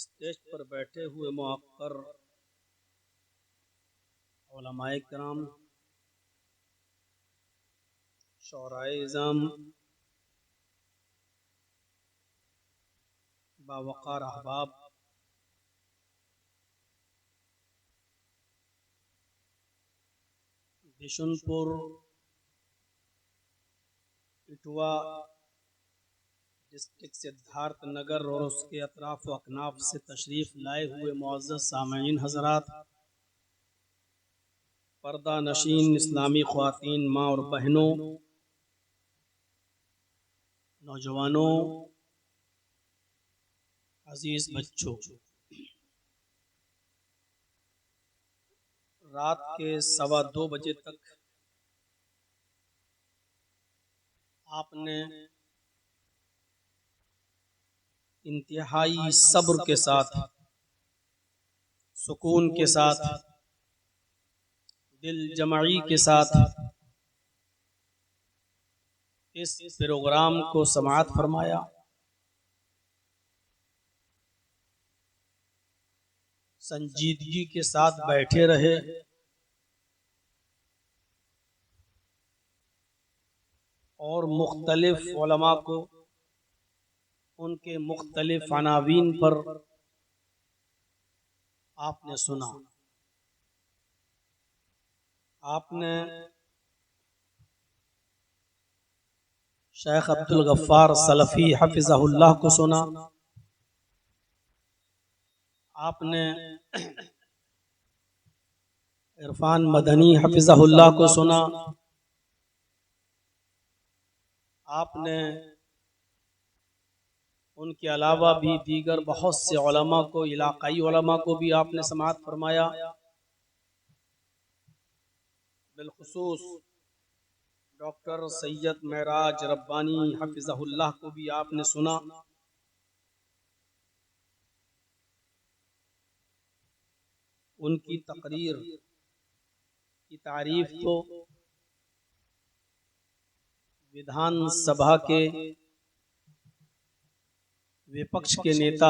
Stage पर बैठे हुए मुअक्कर उलमाए किराम, शौराए इज़ाम, बावक़ार अहबाब, बिशुनपुर, इटवा डिस्ट्रिक्ट सिद्धार्थ नगर और उसके अतराफ व अकनाफ से तशरीफ़ लाए हुए मुअज़्ज़ज़ सामईन हज़रात, पर्दा नशीन इस्लामी ख़वातीन, माँ और बहनों, नौजवानों, अजीज़ बच्चों, रात के 2:15 बजे तक आपने इंतहाई सब्र के साथ, सुकून के साथ, दिल जमाई के साथ इस प्रोग्राम को समाअत फरमाया। संजीदगी के साथ बैठे रहे और मुख्तलिफ उलमा को उनके मुख्तलिफ अनावीन पर आपने सुना। आपने शेख अब्दुल गफ्फार सलफ़ी हफ़िज़हुल्लाह को सुना। आपने इरफान मदनी हफ़िज़हुल्लाह को सुना। आपने उनके अलावा भी दीगर बहुत से उलमा को, इलाक़ाई उलमा को भी आपने समाअत फरमाया। बिलखुसूस डॉक्टर सैयद महराज रब्बानी हफ़िज़हुल्लाह को भी आपने सुना। उनकी तकरीर की तारीफ तो विधान सभा के विपक्ष के नेता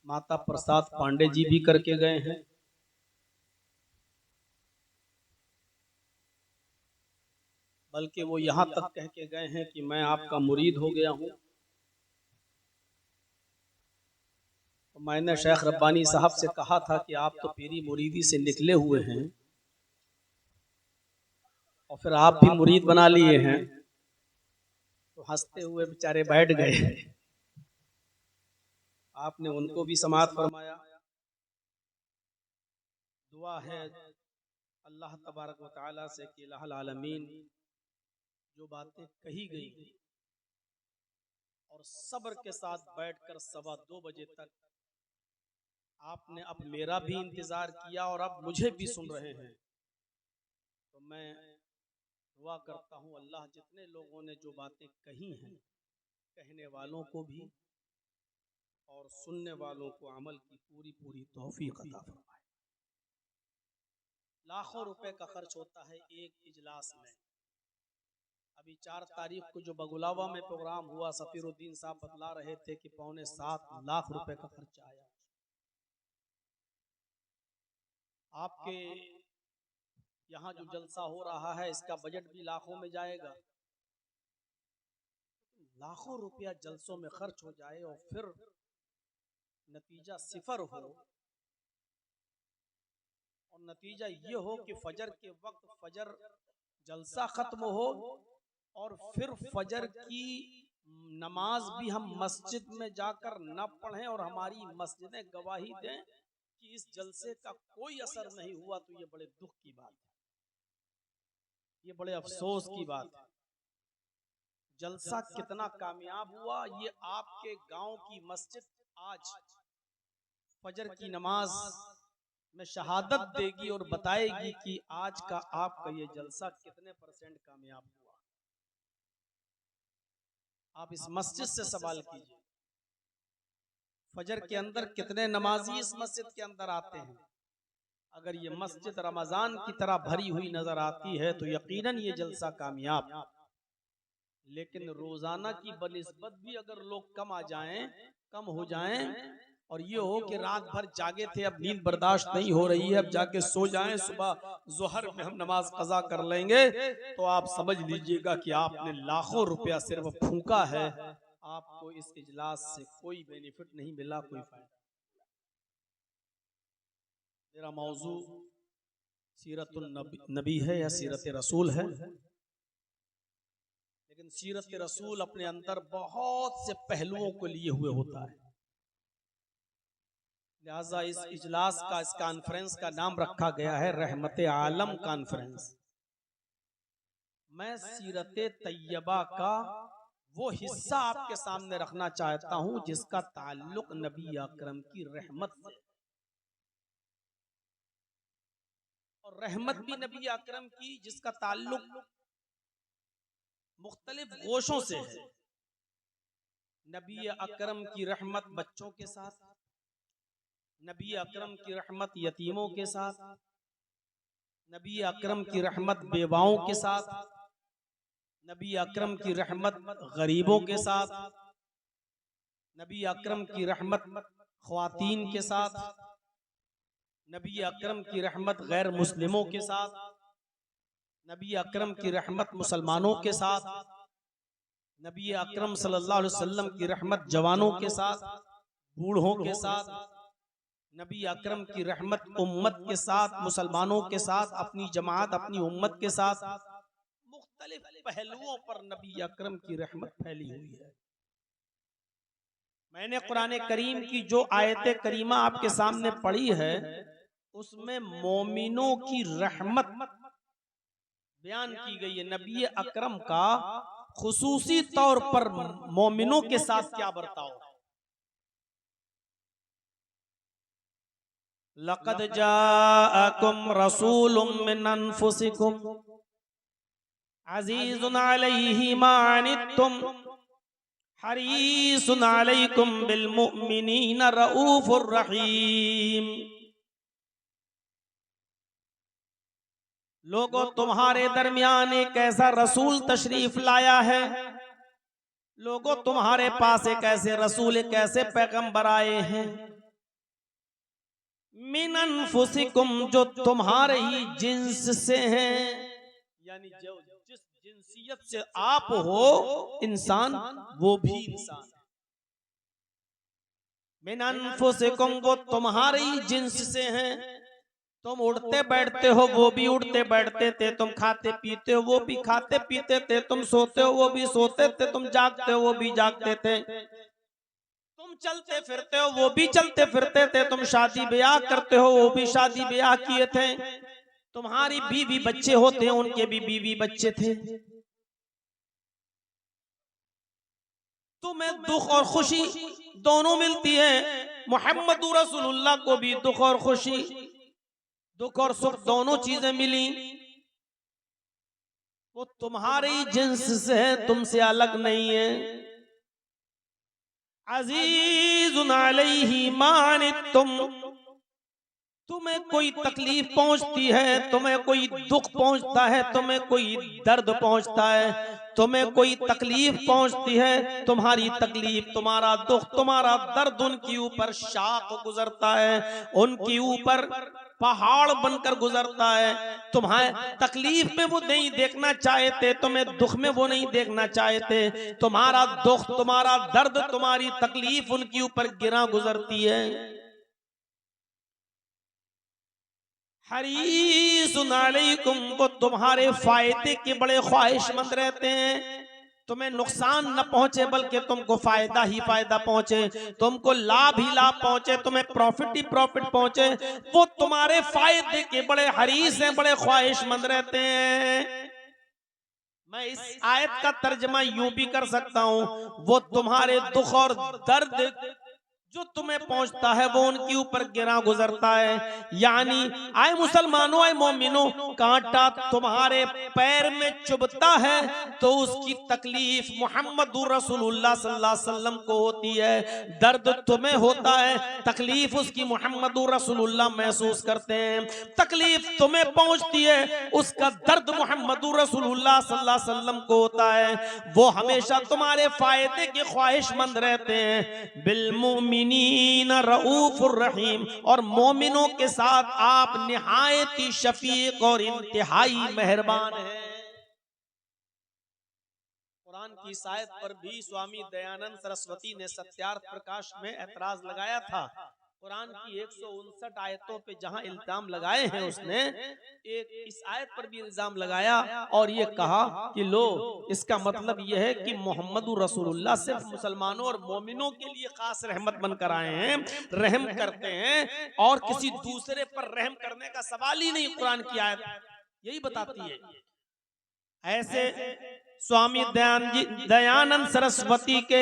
माता प्रसाद पांडे जी भी करके गए हैं। बल्कि वो यहाँ तक कह के गए हैं कि मैं आपका मुरीद हो गया हूँ। तो मैंने शेख रब्बानी साहब से कहा था कि आप तो पीरी मुरीदी से निकले हुए हैं और फिर आप भी मुरीद बना लिए हैं। तो हंसते हुए बेचारे बैठ गए। आपने उनको भी समाअत फरमाया। दुआ है अल्लाह तबारक व तआला से कि इलाहुल आलमीन जो बातें कही गई और सब्र के साथ बैठकर 2:15 बजे तक आपने अब मेरा भी इंतजार किया और अब मुझे भी सुन रहे हैं, तो मैं दुआ करता हूँ अल्लाह जितने लोगों ने जो बातें कही हैं, कहने वालों को भी और सुनने वालों को अमल की पूरी पूरी तौफीक अता फरमाए। लाखों रुपए का खर्च होता है एक इजलास में। अभी 4 तारीख को जो बगुलावा में प्रोग्राम हुआ, सफीरुद्दीन साहब बतला रहे थे कि 7.25 लाख रुपए का खर्चा आया। आपके यहाँ जो जलसा हो रहा है इसका बजट भी लाखों में जाएगा। लाखों रुपया जलसों में खर्च हो जाए और फिर नतीजा सिफर हो, और नतीजा ये हो कि फजर के वक्त फजर जलसा खत्म हो और फिर फजर की नमाज भी हम मस्जिद में जाकर न पढ़ें और हमारी मस्जिदें गवाही दें कि इस जलसे का कोई असर नहीं हुआ, तो ये बड़े दुख की बात है, ये बड़े अफसोस की बात है। जलसा कितना कामयाब हुआ, ये आपके गांव की मस्जिद आज फजर की नमाज में शहादत देगी और बताएगी कि आज का आपका ये जलसा कितने % कामयाब हुआ। आप इस मस्जिद से सवाल कीजिए, फजर के अंदर कितने नमाजी इस मस्जिद के अंदर आते हैं। अगर ये मस्जिद रमजान की तरह भरी हुई नजर आती है तो यकीनन ये जलसा कामयाब। लेकिन रोजाना की बनिस्बत भी अगर लोग कम हो जाएं और ये हो कि रात भर जागे थे, अब नींद बर्दाश्त नहीं हो रही है, अब जाके सो जाएं, सुबह जोहर में हम नमाज कज़ा कर लेंगे, तो आप समझ लीजिएगा कि आपने लाखों रुपया सिर्फ फूंका है। आपको इस इजलास से कोई बेनिफिट नहीं मिला, कोई फायदा। मेरा मौजू सीरतुन नबी है या सीरत रसूल है, लेकिन सीरत रसूल अपने अंदर बहुत से पहलुओं को लिए हुए होता है। लिहाजा इस इजलास का, इस कॉन्फ्रेंस का नाम रखा गया है रहमत आलम कॉन्फ्रेंस। मैं सीरत तैयबा का वो हिस्सा आपके सामने रखना चाहता हूं जिसका ताल्लुक नबी अकरम की रहमत से, और रहमत भी नबी अकरम की जिसका ताल्लुक मुख्तलिफ गोशों से है। नबी अकरम की रहमत बच्चों के साथ, नबी अकरम की रहमत यतीमों के साथ, नबी अकरम की रहमत बेवाओं के साथ, नबी अकरम की रहमत गरीबों के साथ, नबी अकरम की रहमत ख्वातीन के साथ, नबी अकरम की रहमत गैर मुस्लिमों के साथ, नबी अकरम की रहमत मुसलमानों के साथ, नबी अकरम सल्लल्लाहु अलैहि वसल्लम की रहमत जवानों के साथ, बूढ़ों के साथ, नबी अकरम की रहमत उम्मत के साथ, मुसलमानों के साथ, अपनी जमात अपनी उम्मत के साथ, मुख्तलिफ पहलुओं पर नबी अकरम की रहमत फैली हुई है। मैंने कुरान करीम की जो आयत करीमा आपके सामने पढ़ी है उसमें मोमिनों की रहमत बयान की गई है। नबी अकरम का खुसूसी तौर पर मोमिनों के साथ क्या बर्ताव। लक़द जाअकुम रसूलुम मिन अनफुसिकुम अज़ीज़ुन अलैहि मा अनित्तुम हरीसुन अलैकुम बिल मुमिनीना रऊफुर रहीम। लोगों तुम्हारे दरमियान एक ऐसा रसूल तशरीफ लाया है, लोगों तुम्हारे पास एक ऐसे रसूल, एक ऐसे पैगंबर आए हैं, मिन अनफुसिकुम जो तुम्हारे ही जिन्स से हैं, यानी जो जिस जिनसियत से आप हो इंसान, वो भी इंसान है। मिन अनफुसिकुम, वो तुम्हारे ही जिन्स से हैं। तुम उड़ते बैठते हो, वो भी उड़ते बैठते थे। तुम खाते पीते हो, वो भी खाते पीते थे। तुम सोते हो, वो भी सोते थे। तुम जागते हो, वो भी जागते थे। तुम चलते फिरते हो, वो भी चलते फिरते थे। तुम शादी ब्याह करते हो, वो भी शादी ब्याह किए थे। तुम्हारी बीवी बच्चे होते हैं, उनके भी बीवी बच्चे थे। तुम्हें दुख और खुशी दोनों मिलती है। मोहम्मद रसूलुल्लाह को भी दुख और खुशी, दुख और सुख दोनों चीजें मिली। वो तुम्हारे ही जिन्स से है, तुमसे अलग नहीं है। अज़ीज़ुन अलैहि मा अनित्तुम, तुम्हें कोई तकलीफ पहुंचती है, तुम्हें कोई दुख पहुंचता है, तुम्हें कोई दर्द पहुंचता है, तुम्हें कोई तकलीफ पहुंचती है, तुम्हारी तकलीफ, तुम्हारा दुख, तुम्हारा दर्द उनके ऊपर शाख गुजरता है, उनके ऊपर पहाड़ बनकर गुजरता है। तुम्हारे तकलीफ में वो नहीं देखना चाहते, तुम्हें दुख में वो नहीं देखना चाहते। तुम्हारा दुख, तुम्हारा दर्द, तुम्हारी तकलीफ उनके ऊपर गिरा गुजरती है। हरीसुन अलैकुम, वो तुम्हारे फायदे के बड़े ख्वाहिशमंद रहते हैं। तुम्हें नुकसान न पहुंचे, बल्कि तुमको फायदा ही फायदा पहुंचे, तुमको लाभ ही लाभ पहुंचे, तुम्हें प्रॉफिट ही प्रॉफिट पहुंचे। वो तुम्हारे फायदे के बड़े हरीस हैं, बड़े ख्वाहिशमंद रहते हैं। मैं इस आयत का तर्जमा यूं भी कर सकता हूं, वो तुम्हारे दुख और दर्द जो तुम्हें पहुंचता है, वो उनके ऊपर गिरा गुजरता है। यानी आए मुसलमानों, आए मोमिनों, कांटा तुम्हारे पैर में चुभता है तो उसकी तकलीफ मुहम्मदुर रसूलुल्लाह सल्लल्लाहु अलैहि वसल्लम को होती है। दर्द तुम्हें होता है, तकलीफ उसकी मुहम्मदुर रसूलुल्लाह महसूस करते हैं। तकलीफ तुम्हें पहुंचती है, उसका दर्द मुहम्मदुर रसूलुल्लाह सल्लल्लाहु अलैहि वसल्लम को होता है। वो हमेशा तुम्हारे फायदे के ख्वाहिशमंद रहते हैं। बिल रऊफुर रहीम, और मोमिनों के साथ आप निहायती शफीक और इंतहाई मेहरबान हैं। कुरान की इस आयत पर भी स्वामी दयानंद सरस्वती ने सत्यार्थ प्रकाश में ऐतराज लगाया था। कुरान की 159 आयतों पे जहां इल्जाम लगाए हैं, उसने एक इस आयत पर भी इल्जाम लगाया और ये कहा कि लो, इसका मतलब यह है कि मोहम्मदुर रसूलुल्लाह सिर्फ मुसलमानों और मोमिनों के लिए खास रहमत बनकर आए हैं, रहम करते हैं, और किसी दूसरे पर रहम करने का सवाल ही नहीं। कुरान की आयत यही बताती है। ऐसे स्वामी दयानंद सरस्वती के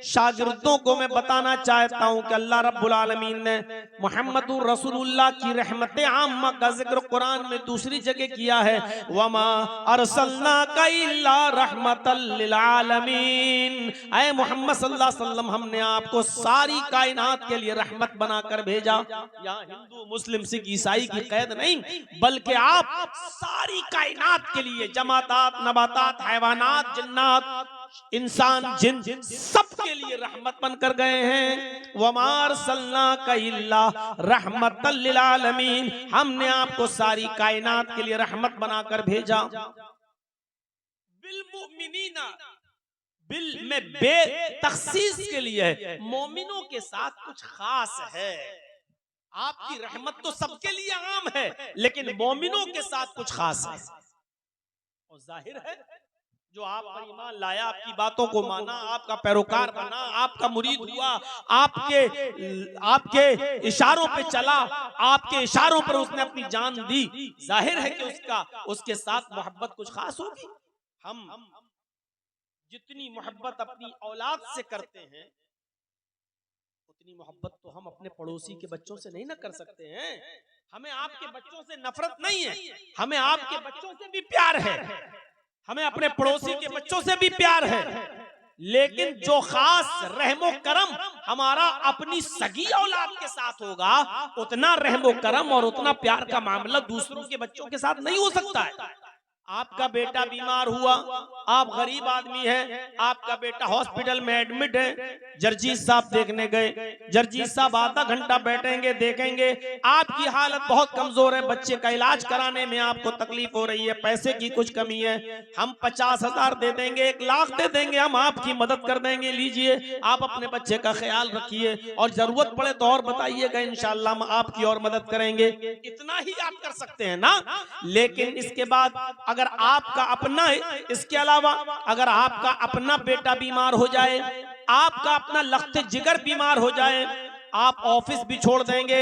शागिर्दों को मैं बताना चाहता हूं कि अल्लाह रब्बुल आलमीन ने मुहम्मदुर रसूलुल्लाह की रहमत आम्मा का जिक्र कुरान में दूसरी जगह किया है। वमा अरसलनाका इल्ला रहमतल लिल आलमीन, ऐ मोहम्मद सल्लल्लाहु अलैहि वसल्लम, हमने आपको सारी कायनात के लिए रहमत बनाकर भेजा। यहाँ हिंदू मुस्लिम सिख ईसाई की कैद नहीं, बल्कि आप सारी कायनात के लिए, जमातात, नबातात, हैवानात, जिन्नात, इंसान, जिन, सबके लिए रहमत बनकर गए हैं। वमा अरसलनाका इल्ला रहमतल लिल आलमीन, हमने आपको सारी कायनात के लिए रहमत बनाकर भेजा। बिल मुमिनीना, बिल में बे तखसीस के लिए है, मोमिनों के साथ कुछ खास है। आपकी रहमत तो सबके लिए आम है, लेकिन मोमिनों के साथ कुछ खास है। और जाहिर है, जो आप पर ईमान लाया, आपकी बातों को माना, आपका पैरोकार बना, आपका मुरीद हुआ, आपके इशारों पे चला, आपके इशारों पर उसने अपनी जान दी, जाहिर है कि उसके साथ मोहब्बत कुछ खास होगी। हम जितनी मोहब्बत अपनी औलाद से करते हैं, उतनी मोहब्बत तो हम अपने पड़ोसी के बच्चों से नहीं ना कर सकते हैं। हमें आपके बच्चों से नफरत नहीं है, हमें आपके बच्चों से भी प्यार है, हमें अपने पड़ोसी के बच्चों से भी प्यार है। लेकिन जो खास रहमो करम हमारा अपनी सगी औलाद के साथ होगा, उतना रहमो करम और उतना प्यार का मामला दूसरों के बच्चों के साथ नहीं हो सकता है। आपका बेटा बीमार हुआ, आप गरीब आदमी हैं, आपका बेटा हॉस्पिटल में एडमिट है, जर्जीत साहब देखने गए, जर्जीत साहब आधा घंटा बैठेंगे, देखेंगे आपकी हालत बहुत कमजोर है, बच्चे का इलाज कराने में आपको तकलीफ हो रही है, पैसे की कुछ कमी है, हम 50,000 दे देंगे, 1 लाख दे देंगे, हम आपकी मदद कर देंगे, लीजिए आप अपने बच्चे का ख्याल रखिए और जरूरत पड़े तो और बताइएगा, इंशाअल्लाह हम आपकी और मदद करेंगे। इतना ही आप कर सकते हैं ना। लेकिन इसके बाद अगर आपका अपना, इसके अलावा अगर आपका अपना बेटा बीमार हो जाए, आपका अपना लख्त जिगर बीमार हो जाए, आप ऑफिस भी छोड़ देंगे,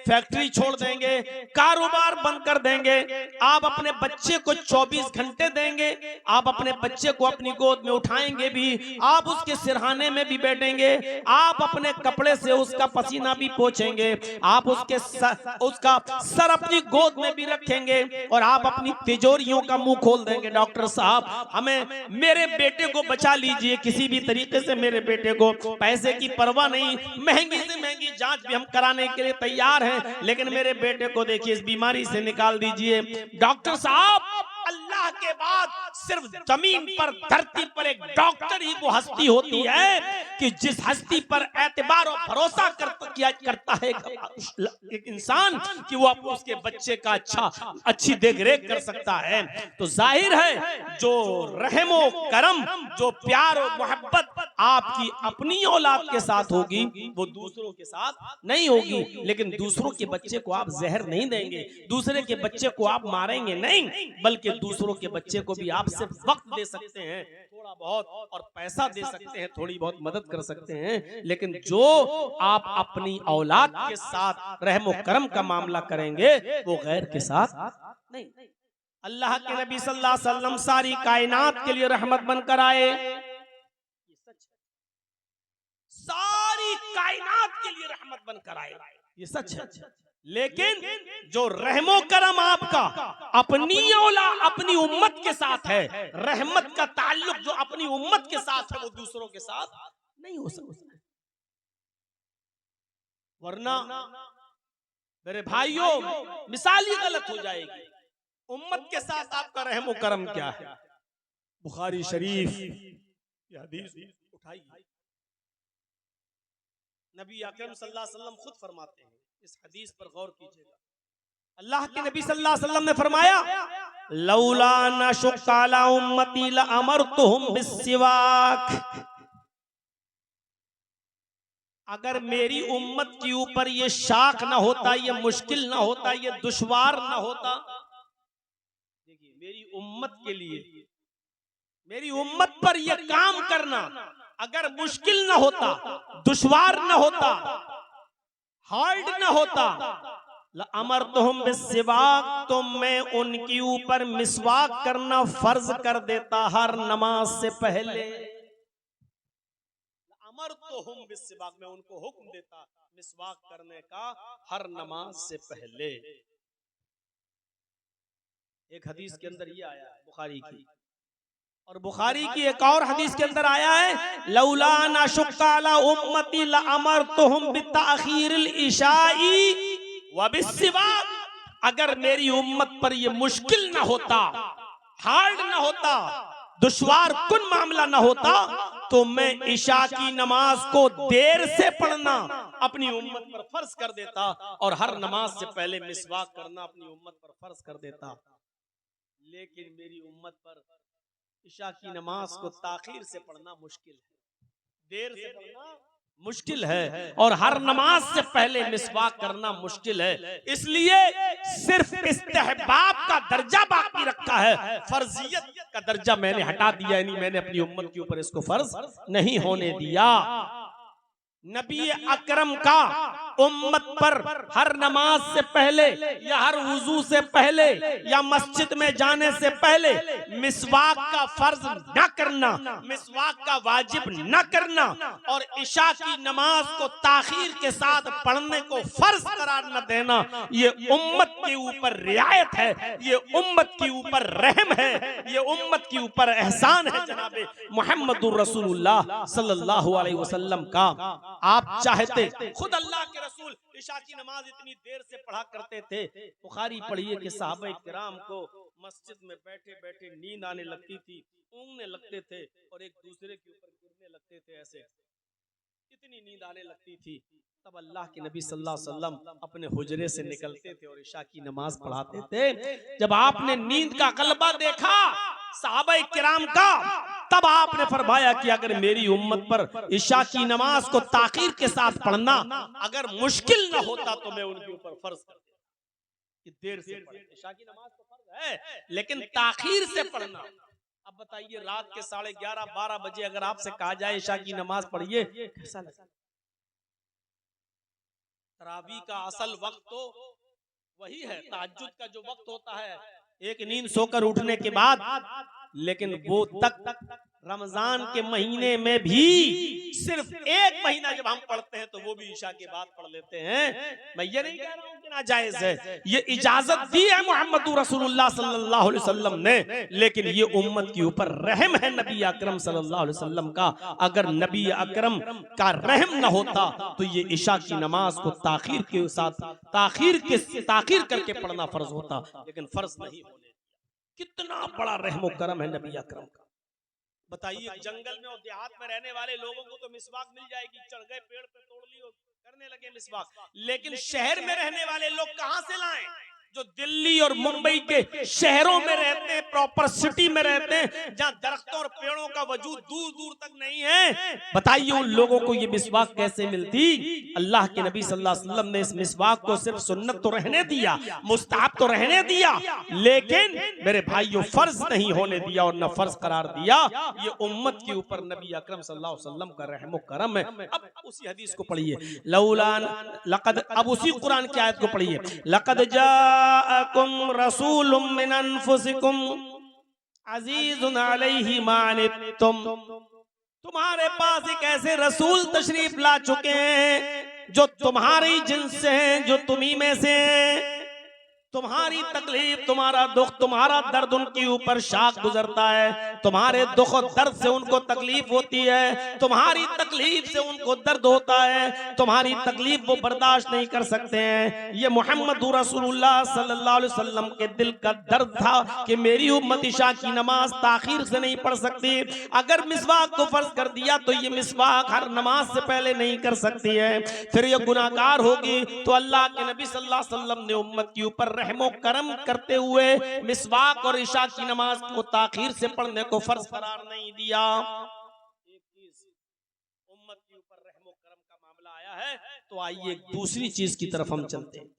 फैक्ट्री छोड़ देंगे, कारोबार बंद कर देंगे, आप अपने बच्चे को 24 घंटे देंगे, आप अपने बच्चे को अपनी गोद में उठाएंगे भी, आप उसके सिरहाने में भी बैठेंगे, आप अपने कपड़े से उसका पसीना भी पोंछेंगे, आप उसका सर अपनी गोद में भी रखेंगे और आप अपनी तिजोरियों का मुंह खोल देंगे, डॉक्टर साहब हमें मेरे बेटे को बचा लीजिए किसी भी तरीके से, मेरे बेटे को पैसे की परवाह नहीं, महंगी से महंगी जांच भी हम कराने के लिए तैयार हैं, लेकिन मेरे बेटे को देखिए इस बीमारी से निकाल दीजिए। डॉक्टर साहब अल्लाह के बाद सिर्फ जमीन पर, धरती पर एक डॉक्टर ही वो हस्ती होती है कि जिस हस्ती पर एतबार और भरोसा करता है एक इंसान कि वो उसके बच्चे का अच्छी देखरेख कर सकता है। तो जाहिर है जो रहमो करम, जो प्यार और मोहब्बत आपकी अपनी औलाद के साथ होगी वो दूसरों के साथ नहीं होगी। लेकिन दूसरों के बच्चे को आप जहर नहीं देंगे, दूसरे के बच्चे को आप मारेंगे नहीं, बल्कि दूसरों के बच्चे को भी आप सिर्फ वक्त दे सकते हैं थोड़ा बहुत, और पैसा दे सकते हैं, थोड़ी बहुत मदद कर सकते हैं, लेकिन जो आप अपनी औलाद के साथ रहमो करम का मामला करेंगे वो गैर के साथ नहीं। अल्लाह के नबी सल्लल्लाहु अलैहि वसल्लम सारी कायनात के लिए रहमत बनकर आए, सारी कायनात के लिए रहमत बनकर आए, ये सच है। लेकिन जो रहमो करम आपका अपनी औलाद, अपनी उम्मत के साथ है, रहमत का ताल्लुक जो अपनी उम्मत के साथ है वो दूसरों के साथ नहीं हो सकता। वरना मेरे भाइयों मिसाल ही गलत हो जाएगी। उम्मत के साथ आपका रहमो करम क्या है? बुखारी शरीफ की हदीस उठाइए, नबी अकरम सल्लल्लाहु अलैहि वसल्लम खुद फरमाते हैं, इस हदीस पर गौर कीजिएगा। अल्लाह के नबी सल्लल्लाहु अलैहि वसल्लम ने फरमाया, लौला नशुक्का अला उम्मती लअमरतुहुम बिस्सिवाक, अगर मेरी उम्मत के ऊपर ये शाख ना होता, ये मुश्किल ना होता, ये दुश्वार ना होता, देखिए मेरी उम्मत के लिए, मेरी उम्मत पर ये काम करना अगर मुश्किल ना होता, दुश्वार ना होता, हार्ड ना होता, अमरतुहुम बिस्सिवाक, तो मैं उनके ऊपर मिसवाक करना फर्ज कर देता हर नमाज से पहले। अमरतुहुम बिस्सिवाक, मैं उनको हुक्म देता मिसवाक करने का हर नमाज से पहले। एक हदीस के अंदर ये आया है बुखारी की, और बुखारी की एक और हदीस के अंदर आया है, लौला नशुक्का अला उम्मती लअमरतुहुम बिताखीरिल इशाई व बिस्सिवाक, अगर मेरी उम्मत पर ये मुश्किल ना होता, हार्ड ना होता, दुश्वार कुन मामला ना होता, तो मैं इशा की नमाज को देर से पढ़ना अपनी उम्मत पर फर्ज कर देता और हर नमाज से पहले मिसवाक करना अपनी उम्मत पर फर्ज कर देता। लेकिन मेरी उम्मत पर इशा की नमाज को ताखीर से पढ़ना मुश्किल है, देर से पढ़ना मुश्किल है, और हर नमाज से पहले मिसवाक करना मुश्किल है। इसलिए सिर्फ इस्तेहबाब का दर्जा बाकी रखा है, फर्जियत का दर्जा मैंने हटा दिया, यानी मैंने अपनी उम्मत के ऊपर इसको फर्ज नहीं होने दिया। नबी अकरम का उम्मत पर हर नमाज से पहले या हर वुजू से पहले या मस्जिद में जाने से पहले मिसवाक का फर्ज न करना, मिसवाक का वाजिब न करना और इशा की नमाज को ताखीर के साथ पढ़ने को फर्ज करार न देना, ये उम्मत के ऊपर रियायत है, ये उम्मत के ऊपर रहम है, ये उम्मत के ऊपर एहसान है जनाबे मुहम्मदुर रसूलुल्लाह सल्लल्लाहु अलैहि वसल्लम का। आप चाहते, खुद अल्लाह के रसूल इशा की नमाज इतनी देर से पढ़ा करते थे, बुखारी पढ़िए कि सहाबा किराम को मस्जिद में बैठे बैठे नींद आने लगती थी, ऊँघने लगते थे और एक दूसरे के ऊपर गिरने लगते थे, ऐसे इतनी नींद आने लगती थी। तब अल्लाह के नबी सल्लल्लाहु अलैहि वसल्लम अपने हुजरे से निकलते थे और इशा की नमाज पढ़ाते थे। जब आपने नींद का गलबा देखा सहाबा किराम का, तब आपने फरमाया कि अगर मेरी उम्मत पर इशा की नमाज को ताखीर के साथ पढ़ना अगर मुश्किल न होता तो मैं उनके ऊपर फर्ज कर देता कि देर से पढ़े। इशा की नमाज तो फर्ज है लेकिन ताखीर से पढ़ना। अब बताइए रात के 11:30-12 बजे अगर आपसे कहा जाए इशा की नमाज पढ़िए, कैसा लगता? तरावी का असल वक्त तो वही है, तहज्जुद का जो वक्त होता है एक नींद सोकर उठने के बाद, लेकिन वो तक रमजान के महीने में भी सिर्फ एक महीना जब हम पढ़ते हैं तो वो भी इशा के बाद पढ़ लेते हैं। मैं ये नहीं कह रहा हूं कि नाजायज है, ये इजाजत दी है मोहम्मद रसूलुल्लाह सल्लल्लाहु अलैहि वसल्लम ने, लेकिन ये उम्मत के ऊपर रहम है नबी अकरम सल्लल्लाहु अलैहि वसल्लम का। अगर नबी अकरम का रहम न होता तो ये इशा की नमाज को ताखीर के साथ ताखीर करके पढ़ना फर्ज होता, लेकिन फर्ज नहीं होने। कितना बड़ा रहम और करम है नबी अकरम का। बताइए जंगल में और देहात में रहने वाले लोगों को तो मिसवाक मिल जाएगी, चढ़ गए पेड़ पे तोड़ ली और करने लगे मिसवाक, लेकिन शहर में रहने वाले लोग कहां से लाएं? जो दिल्ली और मुंबई के शहरों में रहते हैं, प्रॉपर सिटी में रहते हैं, जहां दरख्तों और पेड़ों का वजूद दूर दूर तक नहीं है, बताइए उन लोगों को ये मिसवाक कैसे मिलती? अल्लाह के नबी सल्लल्लाहु अलैहि वसल्लम ने इस मिसवाक को सिर्फ सुन्नत तो रहने दिया, मुस्ताहब तो रहने दिया, लेकिन मेरे भाइयों फर्ज नहीं होने दिया और न फर्ज करार दिया। ये उम्मत के ऊपर नबी अकरम सल्लल्लाहु अलैहि वसल्लम का रहम और करम है। अब उसी हदीस को पढ़िए, लौलान लक़द, अब उसी कुरान की आयत को पढ़िए, लक़द जाअकुम रसूलुम मिन अनफुसिकुम अज़ीज़ुन अलैहि मा अनित्तुम, तुम्हारे पास एक ऐसे रसूल तशरीफ ला चुके हैं जो तुम्हारी जिन्स से हैं, जो तुम्ही में से हैं। तुम्हारी तकलीफ, तुम्हारा दुख, तुम्हारा दर्द उनके ऊपर शाक गुजरता है, तुम्हारे दुख और दर्द से उनको तकलीफ होती है, तुम्हारी तकलीफ से उनको दर्द होता है, तुम्हारी तकलीफ वो बर्दाश्त नहीं कर सकते हैं। ये मोहम्मद रसूलुल्लाह सल्लल्लाहु अलैहि वसल्लम के दिल का दर्द था कि मेरी उम्मत इशा की नमाज ताखीर से नहीं पढ़ सकती। अगर मिसवाक को फर्ज कर दिया तो ये मिसवाक हर नमाज से पहले नहीं कर सकती है, फिर ये गुनाहगार होगी। तो अल्लाह के नबी सल्लल्लाहु अलैहि वसल्लम ने उम्मत के ऊपर रहमो करम करते हुए मिसवाक और इशा की नमाज को ताखीर से पढ़ने को फर्ज करार नहीं दिया। एक चीज उम्मत के ऊपर रहमो करम का मामला आया है, तो आइए एक दूसरी चीज की तरफ हम चलते हैं।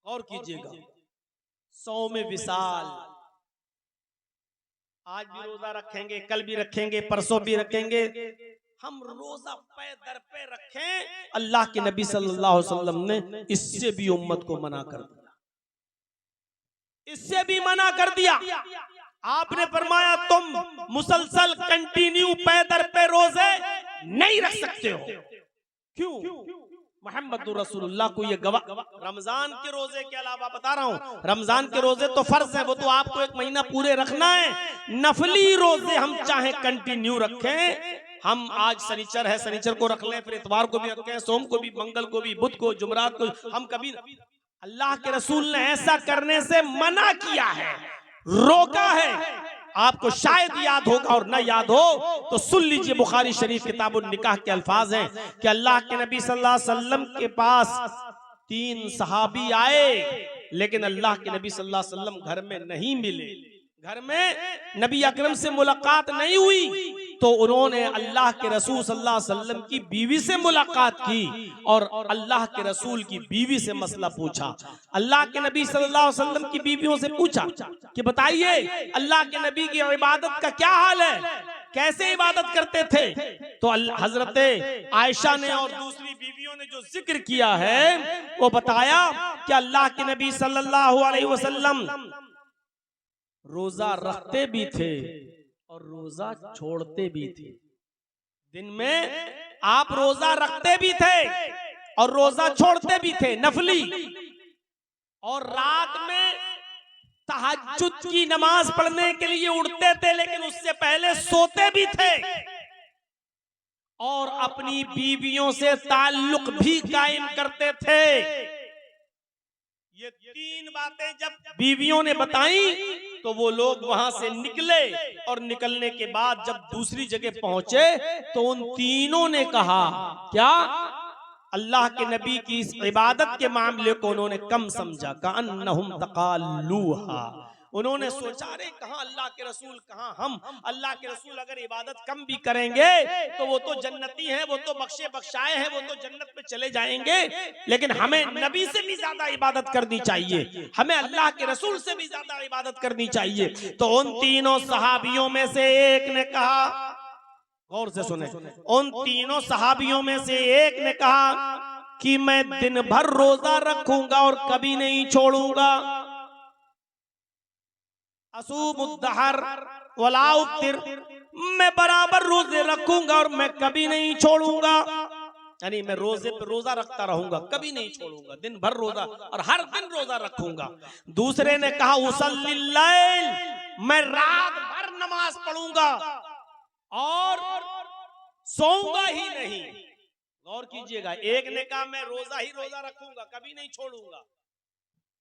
और कीजिएगा, सौम विसाल, आज भी रोजा रखेंगे, कल भी रखेंगे, परसों भी रखेंगे, हम रोजा पे दर पे रखें। अल्लाह के नबी सल्लल्लाहु अलैहि वसल्लम ने इससे भी उम्मत को मना कर दिया, इससे भी मना कर दिया। आपने फरमाया तुम मुसलसल कंटिन्यू पे दर पे रोजे नहीं रख सकते हो। क्यों? मोहम्मद रसूलुल्लाह को ये गवाह, रमजान के रोजे के अलावा बता रहा हूं, रमजान के रोजे तो फर्ज है, वो तो आपको एक महीना पूरे रखना है। नफली रोजे हम चाहे कंटिन्यू रखें, हम आज शनिचर है, शनिचर को रख लें, फिर इतवार को भी रखें, सोम को भी, मंगल को भी, बुध को, जुमरात को, हम कभी, अल्लाह के रसूल ने ऐसा करने से मना किया है, रोका है। आपको शायद याद होगा और ना याद हो तो सुन लीजिए, बुखारी शरीफ किताबुन निकाह के अल्फाज हैं कि अल्लाह के नबी सल्लल्लाहु अलैहि वसल्लम के पास 3 सहाबी आए, लेकिन अल्लाह के नबी सल्लल्लाहु अलैहि वसल्लम घर में नहीं मिले, घर में नबी अकरम से मुलाकात नहीं हुई। तो उन्होंने अल्लाह के रसूल सल्लल्लाहु अलैहि वसल्लम की बीवी से मुलाकात की और अल्लाह के रसूल की बीवी से मसला पूछा। अल्लाह के नबी सल्लल्लाहु अलैहि वसल्लम की बीवियों से पूछा कि बताइए अल्लाह के नबी की इबादत का क्या हाल है, कैसे इबादत करते थे? तो हजरत आयशा ने और दूसरी बीवियों ने जो जिक्र किया है वो बताया कि अल्लाह के नबी सल्लल्लाहु अलैहि वसल्लम रोजा रखते भी थे और रोजा छोड़ते भी थे। दिन में आप रोजा रखते भी थे और रोजा छोड़ते भी थे, नफली, और रात में तहज्जुद की नमाज पढ़ने के लिए उठते थे, लेकिन उससे पहले सोते भी थे और अपनी बीवियों से ताल्लुक भी कायम करते थे। ये तीन बातें जब बीवियों ने बताई तो वो लोग वहां से निकले और निकलने के बाद जब दूसरी जगह पहुंचे तो उन तीनों ने कहा क्या, अल्लाह के नबी की इस इबादत के मामले को उन्होंने कम समझा, कअन्नहुम तकालूहा, उन्होंने सोचा रे कहां अल्लाह के रसूल कहां हम, अल्लाह के रसूल अगर इबादत कम भी करेंगे तो वो तो जन्नती हैं, वो तो बख्शे बख्शाए हैं, वो तो जन्नत में चले जाएंगे, लेकिन हमें नबी से भी ज्यादा इबादत करनी चाहिए, हमें अल्लाह के रसूल से भी ज्यादा इबादत करनी चाहिए। तो उन तीनों सहाबियों में से एक ने कहा, गौर से सुने, उन तीनों सहाबियों में से एक ने कहा कि मैं दिन भर रोजा रखूंगा और कभी नहीं छोड़ूंगा, असूमुद्दहर वला उफ्तिर, मैं बराबर रोजे रखूंगा और मैं कभी नहीं छोड़ूंगा, यानी मैं रोजे पे रोजा रखता रहूंगा, कभी नहीं छोड़ूंगा, दिन भर रोजा और हर दिन रोजा रखूंगा। दूसरे ने कहा उसल्लिल लैल, मैं रात भर नमाज पढ़ूंगा और सोऊंगा ही नहीं। गौर कीजिएगा, एक ने कहा मैं रोजा ही रोजा रखूंगा, कभी नहीं छोड़ूंगा,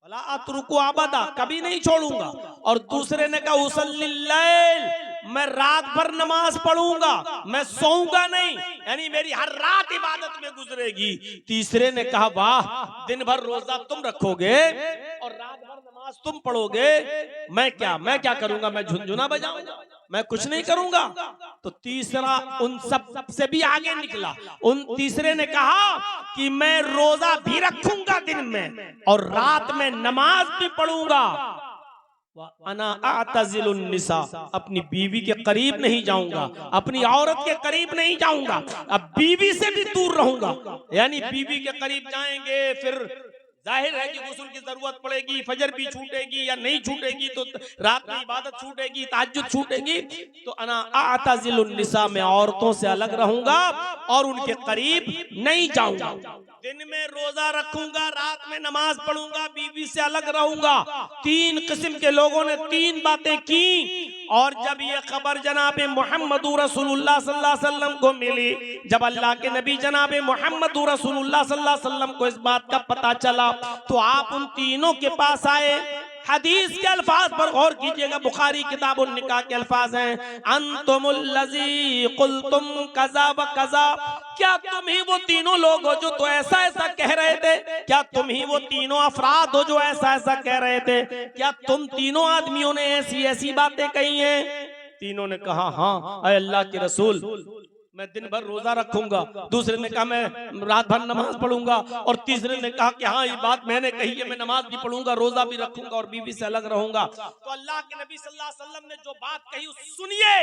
भला अतरुकु आबदा, कभी नहीं छोड़ूंगा, और दूसरे ने कहा उसल्लिल लैल, मैं रात भर नमाज पढ़ूंगा, मैं सोऊंगा नहीं, यानी मेरी हर रात इबादत में गुजरेगी। तीसरे ने कहा वाह, दिन भर रोजा तुम रखोगे और रात भर नमाज तुम पढ़ोगे, मैं क्या करूंगा, मैं झुनझुना बजाऊंगा, मैं कुछ नहीं करूंगा। तो तीसरा उन सब से भी आगे निकला, उन तीसरे ने कहा कि मैं रोजा भी रखूंगा दिन में और रात में नमाज भी पढ़ूंगा, अना आतजिलुन निसा, अपनी बीवी के करीब नहीं जाऊंगा, अपनी औरत के करीब नहीं जाऊंगा, अब बीवी से भी दूर रहूंगा, यानी बीवी के करीब जाएंगे फिर जाहिर है कि गुस्ल की जरूरत पड़ेगी, फजर भी छूटेगी या नहीं छूटेगी तो रात की इबादत छूटेगी, तहज्जुद छूटेगी। तो अना आतजिलुन निसा, मैं औरतों से अलग रहूंगा और उनके करीब नहीं जाऊंगा, दिन में रोजा रखूंगा, रात में नमाज पढ़ूंगा, बीवी से अलग रहूंगा। तीन किस्म के लोगों ने तीन बातें की, और जब ये खबर जनाबे मोहम्मद रसूलुल्लाह सल्लल्लाहु अलैहि वसल्लम को मिली, जब अल्लाह के नबी जनाबे मोहम्मद रसूलुल्लाह सल्लल्लाहु अलैहि वसल्लम को इस बात का पता चला तो आप उन तीनों के पास आए। हदीस के अल्फाज पर गौर कीजिएगा, बुखारी किताबुल निकाह के अल्फाज हैं, अंतुमुल लज़ी कुल्तुम कज़ा व कज़ा, क्या तुम ही वो तीनों लोग हो जो तो ऐसा ऐसा कह रहे थे, क्या तुम ही वो तीनों अफराद हो जो ऐसा ऐसा कह रहे थे, क्या तुम तीनों आदमियों ने ऐसी ऐसी बातें कही हैं? तीनों ने कहा हाँ ऐ अल्लाह के रसूल, मैं दिन भर रोजा रखूंगा। दूसरे ने कहा मैं रात भर नमाज पढ़ूंगा, और तीसरे ने कहा कि हाँ ये बात मैंने कही है, मैं नमाज भी पढ़ूंगा, रोजा भी रखूंगा और बीवी से अलग रहूंगा। तो अल्लाह के नबी सल्लल्लाहु अलैहि वसल्लम ने जो बात कही सुनिए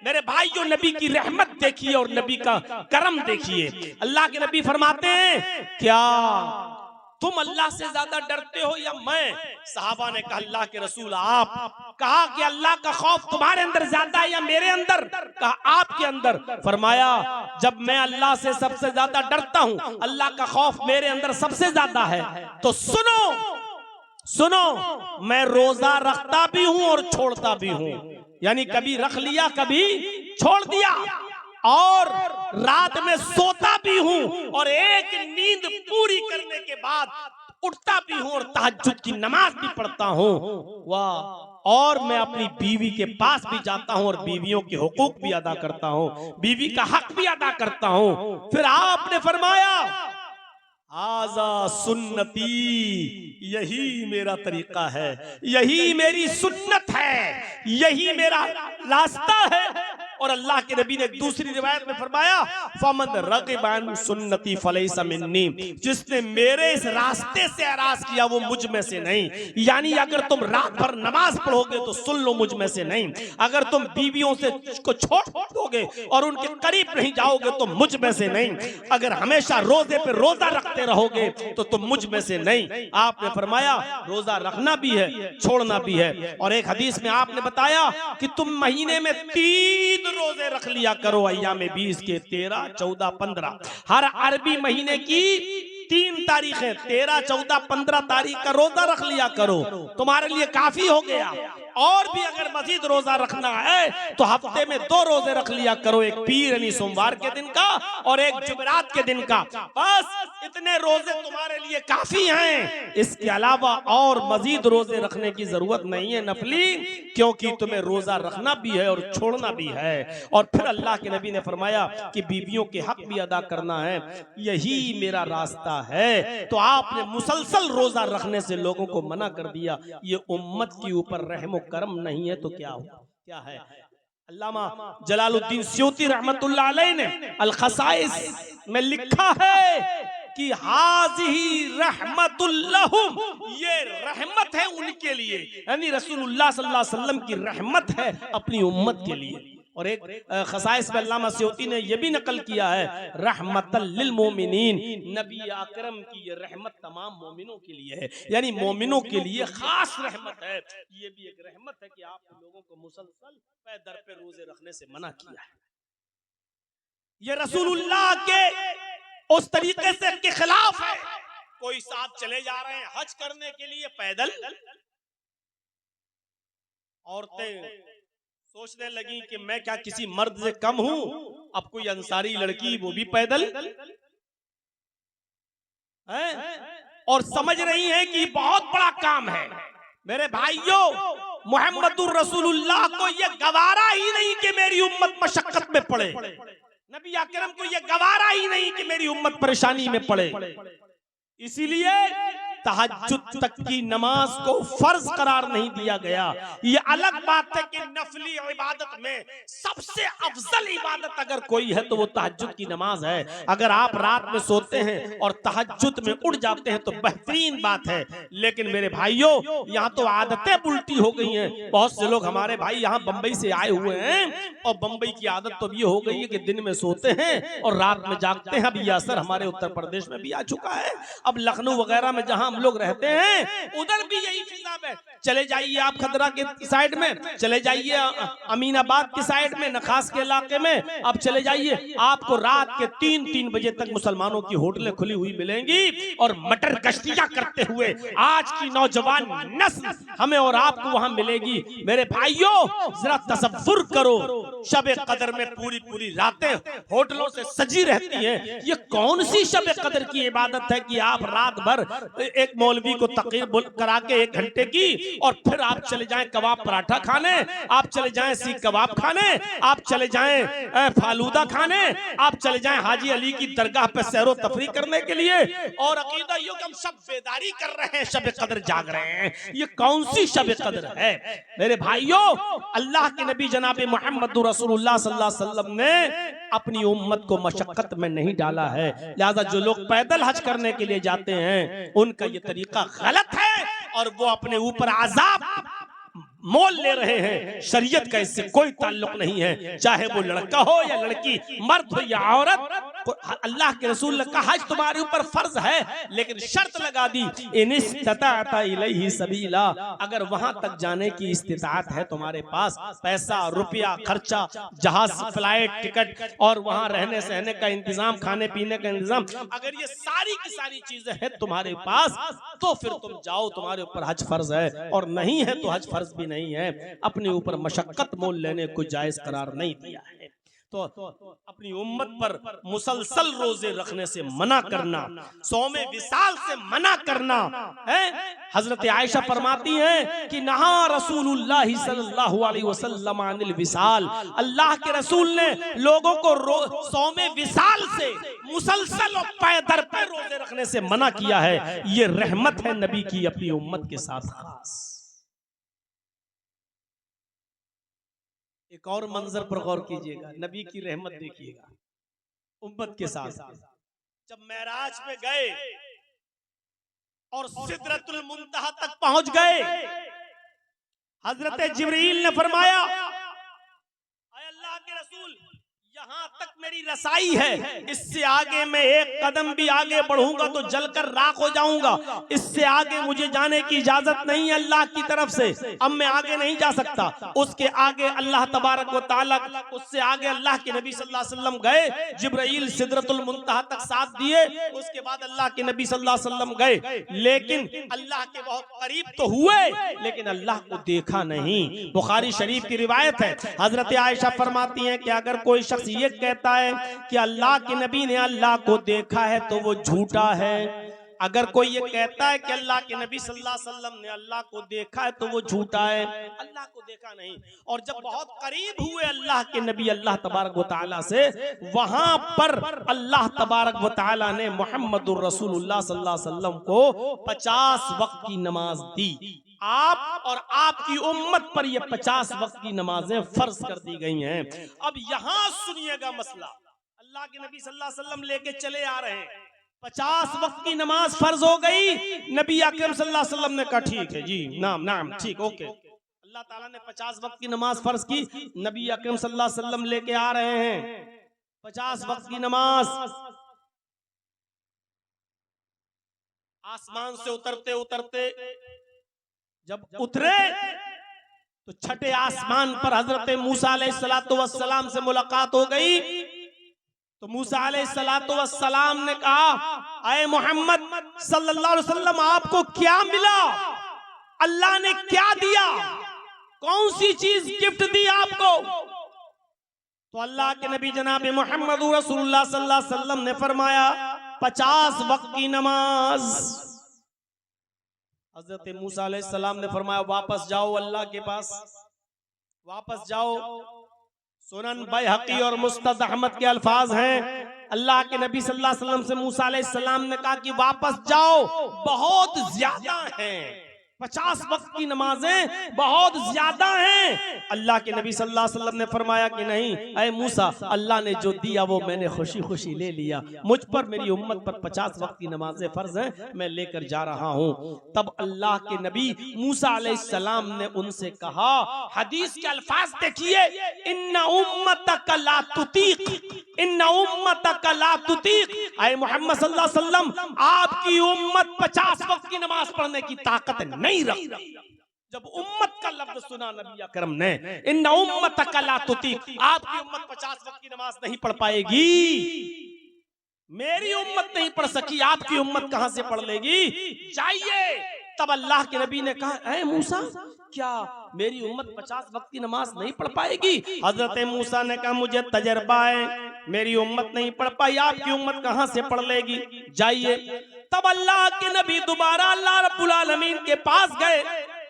मेरे भाई, जो नबी की रहमत देखिए और नबी का करम देखिए। अल्लाह के नबी फरमाते हैं क्या तुम अल्लाह से ज्यादा डरते हो या मैं? सहाबा ने कहा अल्लाह के रसूल आप। कहा कि अल्लाह का खौफ तुम्हारे अंदर ज्यादा है या मेरे अंदर? कहा आपके अंदर। फरमाया जब मैं अल्लाह से सबसे ज्यादा डरता हूं, अल्लाह का खौफ मेरे अंदर सबसे ज्यादा है, तो सुनो सुनो, मैं रोजा रखता भी हूं और छोड़ता भी हूं, यानी कभी रख लिया कभी छोड़ दिया, और रात में सोता भी हूं और एक नींद पूरी करने के बाद उठता भी हूं और तहज्जुद की नमाज भी पढ़ता हूं। वाह! और मैं अपनी बीवी के पास भी जाता हूं और बीवियों के हुकूक भी अदा करता हूं, बीवी का हक भी अदा करता हूं। फिर आपने फरमाया आजा सुन्नती, यही मेरा तरीका है, यही मेरी सुन्नत है, यही मेरा रास्ता है। और अल्लाह के नबी ने दूसरी रिवायत में फरमाया फमन रग़िब अन सुन्नती फलैसा मिन्नी, जिसने मेरे इस रास्ते से एराज़ किया वो मुझ में से नहीं। यानी अगर तुम रात भर नमाज पढ़ोगे तो सुन लो मुझ में से नहीं, अगर तुम बीवियों से को छोड़ दोगे और उनके करीब नहीं जाओगे तो मुझ में से नहीं, अगर हमेशा रोजे पे रोजा रखते रहोगे तो तुम मुझ में से नहीं। आपने फरमाया रोजा रखना भी है छोड़ना भी है। और एक हदीस में आपने बताया कि तुम महीने में 3 रोजे रख लिया करो, अय्याम 20 के 13, 14, 15, हर अरबी महीने की 3 तारीखें 13, 14, 15 तारीख का रोजा रख लिया करो, तुम्हारे लिए काफी हो गया। और भी अगर मजीद रोजा रखना है तो हफ्ते में 2 रोजे रख लिया करो, एक पीर यानी सोमवार के दिन का और एक जुमेरात के दिन का। बस इतने रोजे तुम्हारे लिए काफी हैं, इसके अलावा और मजीद रोजे रखने की जरूरत नहीं है नफली, क्योंकि तुम्हें रोजा रखना भी है और छोड़ना भी है। और फिर अल्लाह के नबी ने फरमाया कि बीवियों के हक भी अदा करना है, यही मेरा रास्ता है। तो आपने मुसलसल रोजा रखने से लोगों को मना कर दिया। ये उम्मत के ऊपर रहम करम नहीं है तो क्या है? अल्लामा जलालुद्दीन स्यूती रहमतुल्लाह अलैह ने अल खसाइस में लिखा है कि हाज़िही रहमतुल लहुम, ये रहमत है उनके लिए, यानी रसूलुल्लाह सल्लल्लाहु अलैहि वसल्लम की रहमत है अपनी उम्मत के लिए। और एक खसाइस में अल्लामा स्यूती ने यह भी नकल किया है, रहमतल लिल मोमिनीन, नबी अकरम की ये रहमत तमाम मोमिनों के लिए है, यानी मोमिनों के लिए खास रहमत है। ये भी एक रहमत है कि आप लोगों को मुसलसल पे दर पे रोजे रखने से मना किया है। ये रसूलुल्लाह के उस तरीके से के खिलाफ है। कोई साथ चले जा रहे हैं हज करने के लिए पैदल, औरतें सोचने लगी कि मैं क्या किसी मर्द से कम हूं। अब कोई अंसारी लड़की वो भी पैदल है और समझ रही है कि बहुत बड़ा काम है। मेरे भाइयों, मुहम्मदुर रसूलुल्लाह को यह गवारा ही नहीं कि मेरी उम्मत मशक्कत में पड़े, नबी अकरम को यह गवारा ही नहीं कि मेरी उम्मत परेशानी में पड़े। इसीलिए तहज्जुद तक की नमाज को फर्ज करार नहीं दिया गया। ये अलग बात है कि नफली इबादत में सबसे अफजल इबादत अगर कोई है तो वो तहज्जुद की नमाज है। अगर आप रात में सोते हैं और तहज्जुद में उठ जाते हैं तो बेहतरीन बात है। लेकिन मेरे भाइयों, यहाँ तो आदतें उल्टी हो गई हैं। बहुत से लोग हमारे भाई यहाँ बंबई से आए हुए हैं और बंबई की आदत तो ये हो गई है कि दिन में सोते हैं और रात में जागते हैं। अब ये असर हमारे उत्तर प्रदेश में भी आ चुका है। अब लखनऊ वगैरह में जहां हम लोग रहते हैं उधर भी यही हिसाब है। चले जाइए आप खदरा के साइड में, चले जाइए अमीनाबाद की साइड में, नखास के इलाके में, आप चले जाइए, आपको रात के 3-3 बजे तक मुसलमानों की होटलें खुली हुई मिलेंगी और मटर गश्तियां करते हुए आज की नौजवान नस्ल हमें और आपको वहां मिलेगी। मेरे भाइयों, जरा तसव्वुर करो, शब कदर में पूरी रातें होटलों से सजी रहती हैं। ये कौन सी शब कदर की इबादत है कि आप रात भर एक मौलवी को तकरीर करा के 1 घंटे की और फिर आप चले जाएं कबाब पराठा खाने, आप चले जाएं सीख कबाब खाने, आप चले जाएं फालूदा खाने, आप चले जाएं हाजी अली की दरगाह पे सैरो तफरी करने के लिए और अकीदा यो कि हम सब बेदारी कर रहे हैं, शब कदर जाग रहे हैं। ये कौन सी शब कदर है? मेरे भाइयों, अल्लाह के नबी जनाब मोहम्मद रसूलुल्लाह सल्लल्लाहु अलैहि वसल्लम ने अपनी उम्मत को मशक्कत में नहीं डाला है। लिहाजा जो लोग पैदल हज करने के लिए जाते हैं उनका ये तरीका गलत है और वो अपने ऊपर अज़ाब मोल ले रहे हैं। शरीयत का इससे कोई ताल्लुक नहीं है, चाहे वो लड़का हो या लड़की, मर्द हो या औरत। अल्लाह के रसूल ने कहा हज तुम्हारे ऊपर फर्ज है, लेकिन शर्त लगा दी, इन इस्तताअता इलैहि सबीला, अगर वहां तक जाने की इस्तिताअत है, तुम्हारे पास पैसा रुपया खर्चा, जहाज फ्लाइट टिकट और वहां रहने सहने का इंतजाम, खाने पीने का इंतजाम, अगर ये सारी की सारी चीजें हैं तुम्हारे पास तो फिर तुम जाओ, तुम्हारे ऊपर हज फर्ज है। और नहीं है तो हज फर्ज भी नहीं है। अपने ऊपर मशक्कत मोल लेने को जायज करार नहीं दिया है। तो अपनी उम्मत पर मुसलसल रोजे रखने से मना करना, सौमे विसाल से मना करना है। हजरत आयशा फरमाती हैं कि नहा रसूलुल्लाह सल्लल्लाहु अलैहि वसल्लम अनिल विसाल, अल्लाह के रसूल ने लोगों को सौमे विसाल से मुसलसल और पैदर पे रोजे रखने से मना किया है। ये रहमत है नबी की अपनी उम्मत के साथ खास। एक और मंजर पर गौर कीजिएगा, नबी की रहमत देखिएगा उम्मत के साथ। जब मेराज में गए और सिदरतुल मुंतहा तक पहुंच गए, हजरत जिब्रील ने फरमाया, अल्लाह के रसूल यहाँ तक मेरी रसाई है, इससे आगे मैं एक कदम भी आगे बढ़ूंगा तो जलकर राख हो जाऊंगा। इससे आगे मुझे जाने की इजाजत नहीं है अल्लाह की तरफ से। अब मैं आगे नहीं जा सकता। उसके आगे अल्लाह तबारक व तआला, उससे आगे अल्लाह के नबी सल्लल्लाहु अलैहि वसल्लम गए। जिब्राइल सिदरतुल मुंतहा तक साथ दिए। उसके बाद अल्लाह के नबी सल्लल्लाहु अलैहि वसल्लम गए, लेकिन अल्लाह के बहुत करीब तो हुए, लेकिन अल्लाह को देखा नहीं। बुखारी शरीफ की रिवायत है, हजरत आयशा फरमाती हैं कि अगर कोई शख्स ये कहता है कि अल्लाह के नबी ने अल्लाह को देखा है तो वो झूठा है। अगर कोई ये कहता है कि अल्लाह के नबी सल्लल्लाहु अलैहि वसल्लम ने अल्लाह को देखा है तो वो झूठा है। अल्लाह को देखा नहीं। और जब बहुत करीब हुए अल्लाह के नबी अल्लाह तबारक व तआला से, वहां पर अल्लाह तबारक व तआला ने मुहम्मदुर रसूलुल्लाह सल्लल्लाहु अलैहि वसल्लम को 50 वक्त की नमाज दी। आप और आपकी उम्मत पर ये 50 वक्त की नमाजें फर्ज कर दी गई हैं। अब यहां सुनिएगा मसला। अल्लाह के नबी सल्लल्लाहु अलैहि वसल्लम लेके चले आ रहे हैं, 50 वक्त की नमाज फर्ज हो गई। नबी अकरम सल्लल्लाहु अलैहि वसल्लम ने कहा ठीक है जी, नाम ठीक, ओके। अल्लाह ताला ने 50 वक्त की नमाज फर्ज की, नबी अकरम सल्लल्लाहु अलैहि वसल्लम लेके आ रहे हैं 50 वक्त की नमाज। आसमान से उतरते उतरते जब उतरे तो छठे आसमान पर हजरत मूसा अलैहिस्सलातु वस्सलाम से मुलाकात हो गई। तो मूसा अलैहिस्सलातु वस्सलाम ने कहा, अय मोहम्मद सल्लल्लाहु अलैहि वसल्लम, आपको क्या मिला? अल्लाह ने क्या दिया? कौन सी चीज गिफ्ट दी आपको? तो अल्लाह के नबी जनाब मोहम्मद रसूलुल्लाह सल्लल्लाहु अलैहि वसल्लम ने फरमाया 50 वक्त की नमाज। हजरत मूसा अलैहिस्सलाम ने फरमाया वापस जाओ अल्लाह के पास, वापस जाओ। सुनन बैहकी और मुस्तद अहमद के अल्फाज हैं, अल्लाह के नबी सल्लल्लाहु अलैहि वसल्लम से मूसा अलैहिस्सलाम ने कहा कि वापस जाओ, बहुत ज्यादा हैं, 50 वक्त की नमाजें बहुत ज्यादा हैं। अल्लाह के नबी सल्लल्लाहु अलैहि वसल्लम ने फरमाया कि नहीं, ऐ मूसा, अल्लाह ने जो दिया वो मैंने खुशी खुशी ले लिया। मुझ पर, मेरी उम्मत पर 50 वक्त की नमाजें फर्ज हैं, मैं लेकर जा रहा हूँ। तब अल्लाह के नबी मूसा अलैहिस्सलाम ने उनसे कहा, हदीस के अल्फाज देखिए, इन्ना उम्मतक ला तुतीक, इन्ना उम्मतक ला तुतीक, ऐ मोहम्मद सल्लल्लाहु अलैहि वसल्लम, आपकी उम्मत 50 वक्त की नमाज पढ़ने की ताकत नहीं रखती। जब उम्मत का लफ्ज सुना नबी अकरम ने, इन्ना उम्मतक ला तुतीक, आपकी उम्मत 50 वक्त की नमाज नहीं पढ़ पाएगी। मेरी उम्मत नहीं पढ़ सकी, आपकी उम्मत कहां से पढ़ लेगी? जाइए। तब अल्लाह के नबी ने कहा, ऐ मूसा, क्या मेरी उम्मत 50 वक्त की नमाज नहीं पढ़ पाएगी? हजरत मूसा ने कहा, मुझे तजर्बा है, मेरी उम्मत नहीं पढ़ पाई, आपकी उम्मत कहां से पढ़ लेगी? जाइए। तब अल्लाह के नबी दोबारा अल्लाह रब्बुल आलमीन के पास गए।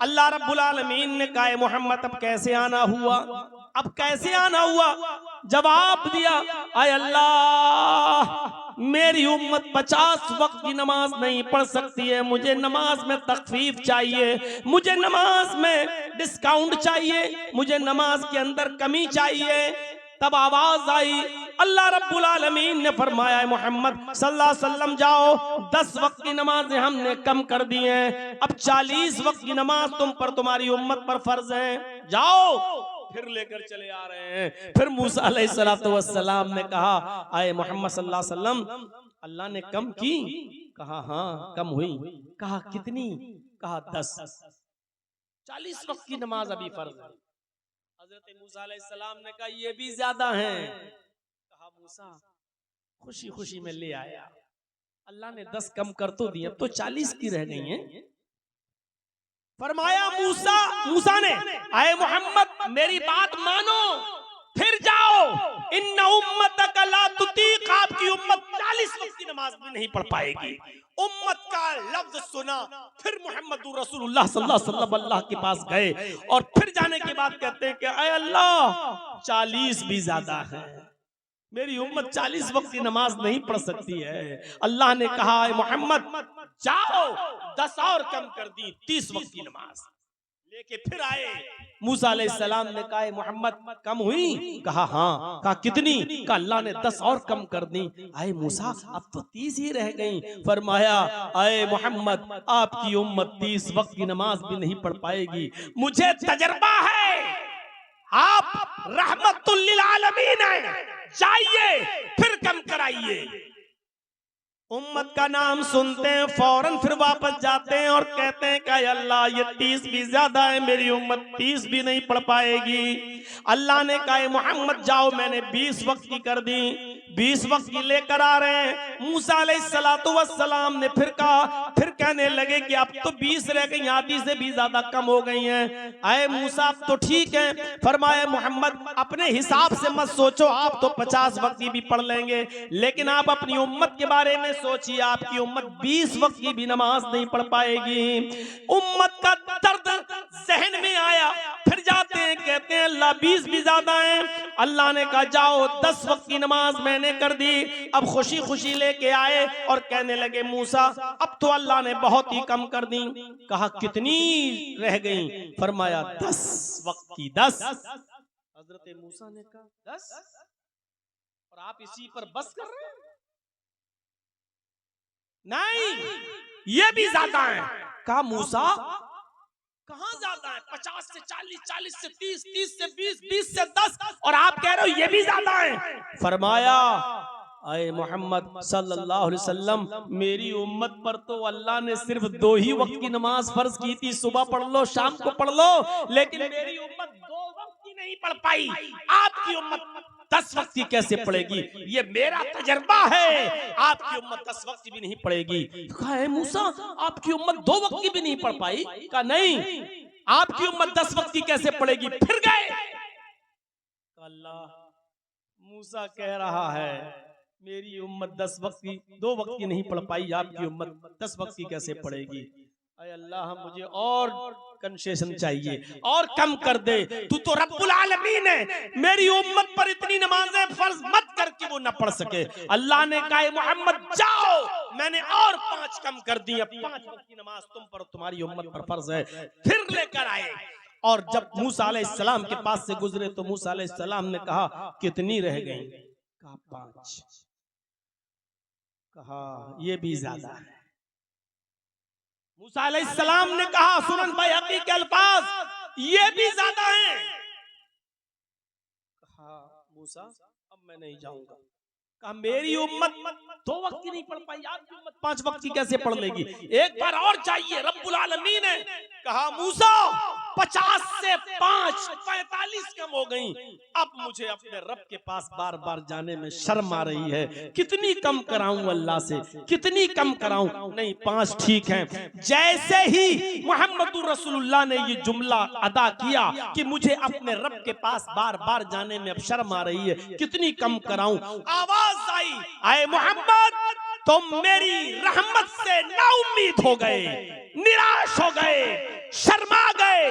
अल्लाह रब्बुल आलमीन ने कहा, मोहम्मद अब कैसे आना हुआ? अब कैसे आना हुआ? जवाब दिया, आय अल्लाह, मेरी उम्मत 50 वक्त की नमाज नहीं पढ़ सकती है, मुझे नमाज में तखफीफ चाहिए, मुझे नमाज में डिस्काउंट चाहिए, मुझे नमाज के अंदर कमी चाहिए। तब आवाज आई, अल्लाह रब्बुल आलमीन ने फरमाया, मोहम्मद सल्लल्लाहु अलैहि वसल्लम, जाओ, 10 वक्त की नमाजें हमने कम कर दी हैं, अब 40 वक्त की नमाज तुम पर, तुम्हारी उम्मत पर फर्ज है, जाओ। फिर लेकर चले आ रहे हैं। फिर मूसा अलैहिस्सलातु वस्सलाम ने कहा, आए मोहम्मद सल्लल्लाहु अलैहि वसल्लम, अल्लाह ने कम की? कहा हाँ कम हुई। कहा कितनी? कहा 10। 40 वक्त की नमाज अभी फर्ज है। हजरत मूसा अलैहिस्सलाम ने कहा ये भी ज्यादा है। कहा मूसा खुशी खुशी में ले आया, अल्लाह ने 10 कम कर तो दिए, अब तो 40 की रह गई हैं। फरमाया मूसा ने, आए मोहम्मद मेरी बात मानो, फिर जाओ, इन्ना उम्मतक ला तुतीक, आपकी उम्मत 40 वक्त की नमाज भी नहीं पढ़ पाएगी। उम्मत का लफ्ज सुना, फिर मोहम्मद रसूलुल्लाह सल्लल्लाहु अलैहि वसल्लम अल्लाह के पास गए और फिर जाने के बाद कहते हैं कि अय अल्लाह 40 भी ज्यादा है, मेरी उम्मत 40 वक्त की नमाज नहीं पढ़ सकती है। अल्लाह ने कहा, मोहम्मद जाओ, 10 और कम कर दी, 30 वक्त की नमाज लेके फिर आए। मूसा अलैहिस्सलाम ने कहा, मोहम्मद कम हुई? कहा हाँ। कहा कितनी? कहा अल्लाह ने 10 और कम कर दी। आए मूसा अब तो 30 ही रह गई। फरमाया, आए मोहम्मद आपकी उम्मत 30 वक्त की नमाज भी नहीं पढ़ पाएगी, मुझे तजर्बा है, आप रहमतुल लिल आलमीन हैं, जाइए फिर कम कराइए। उम्मत का नाम सुनते हैं फौरन फिर वापस जाते हैं और कहते हैं कि अल्लाह ये 30 भी ज्यादा है, मेरी उम्मत 30 भी नहीं पढ़ पाएगी। अल्लाह ने कहा मोहम्मद जाओ, मैंने 20 वक्त की कर दी, 20 वक्त की लेकर आ रहे हैं। मूसा अलैहिस्सलातु वस्सलाम ने फिर कहा, फिर कहने लगे कि अब तो 20 रह गई, आधी से भी ज्यादा कम हो गई हैं। आए मूसा अब तो ठीक है। फरमाया मोहम्मद अपने हिसाब से मत सोचो, आप तो 50 वक्त की भी पढ़ लेंगे, लेकिन आप अपनी उम्मत के बारे में सोचिए, आपकी उम्मत 20 वक्त की भी नमाज नहीं पढ़ पाएगी। उम्मत का दर्द जहन में आया, फिर जाते हैं कहते हैं अल्लाह 20 भी ज्यादा है। अल्लाह ने कहा जाओ 10 वक्त की नमाज मैंने कर दी। अब खुशी खुशी लेके आए और कहने लगे मूसा अब तो अल्लाह ने बहुत ही कम कर दी। कहा कितनी रह गई? फरमाया 10 वक्त की 10। हजरत मूसा ने कहा 10 और आप इसी पर बस कर रहे हैं? नहीं, ये भी ज्यादा है। कहा मूसा कहां ज्यादा है? 50 से 40, 40 से 30, 30 से 20, 20 से 10 और आप कह रहे हो ये भी ज्यादा है। फरमाया आए मोहम्मद सल्लल्लाहु अलैहि वसल्लम, मेरी उम्मत पर तो अल्लाह ने सिर्फ 2 ही वक्त की नमाज फर्ज की थी, सुबह पढ़ लो शाम को पढ़ लो, लेकिन मेरी उम्मत 2 वक्त की नहीं पढ़ पाई। आपकी उम्मत 10 वक्त की कैसे पढ़ेगी? ये मेरा तजर्बा है, आपकी उम्मत 10 वक्त की भी नहीं पढ़ेगी। कहा है मूसा आपकी उम्मत 2 वक्त की भी नहीं पढ़ पाई? कहा नहीं, आपकी उम्मत 10 वक्त की कैसे पढ़ेगी? फिर गए। अल्लाह मूसा कह रहा है मेरी उम्मत 10 वक्त की 2 वक्त की नहीं पढ़ पाई, आपकी उम्मत 10 वक्त की कैसे पढ़ेगी? अरे अल्लाह मुझे और कंसेशन चाहिए और कम कर दे, तू तो रब्बुल आलमीन है, मेरी उम्मत पर इतनी नमाजें फर्ज मत कर कि वो न पढ़ सके। अल्लाह ने कहा मोहम्मद जाओ, मैंने और 5 कम कर दी, अब 5 वक्त की नमाज तुम पर तुम्हारी उम्मत पर फर्ज है। फिर लेकर आए और जब मूसा अलैहिस्सलाम के पास से गुजरे तो मूसा अलैहिस्सलाम ने कहा कितनी रह गई? कहा 5। कहा ये भी ज्यादा है। मूसा अलैहिस्सलाम ने कहा सुनन बैहक़ी के अल्फाज, ये भी ज्यादा है। कहा मूसा अब मैं नहीं जाऊंगा। कहा मेरी उम्मत 2 वक्त की नहीं पढ़ पाई, आपकी उम्मत 5 वक्त की कैसे पढ़ लेगी? एक बार और चाहिए, रब्बुल आलमीन है। कहा मूसा 50 से 5 45 कम हो गई, अब मुझे अपने रब के पास बार बार जाने में शर्म आ रही है, कितनी कम कराऊं अल्लाह से, कितनी कम कराऊं? नहीं 5 ठीक है। जैसे ही मुहम्मदुर रसूलुल्लाह ने ये जुमला अदा किया कि मुझे अपने रब के पास बार बार जाने में अब शर्म आ रही है, कितनी कम कराऊं, आवाज आई आए मोहम्मद तुम मेरी रहमत से नाउम्मीद हो गए, निराश हो गए, शर्मा गए।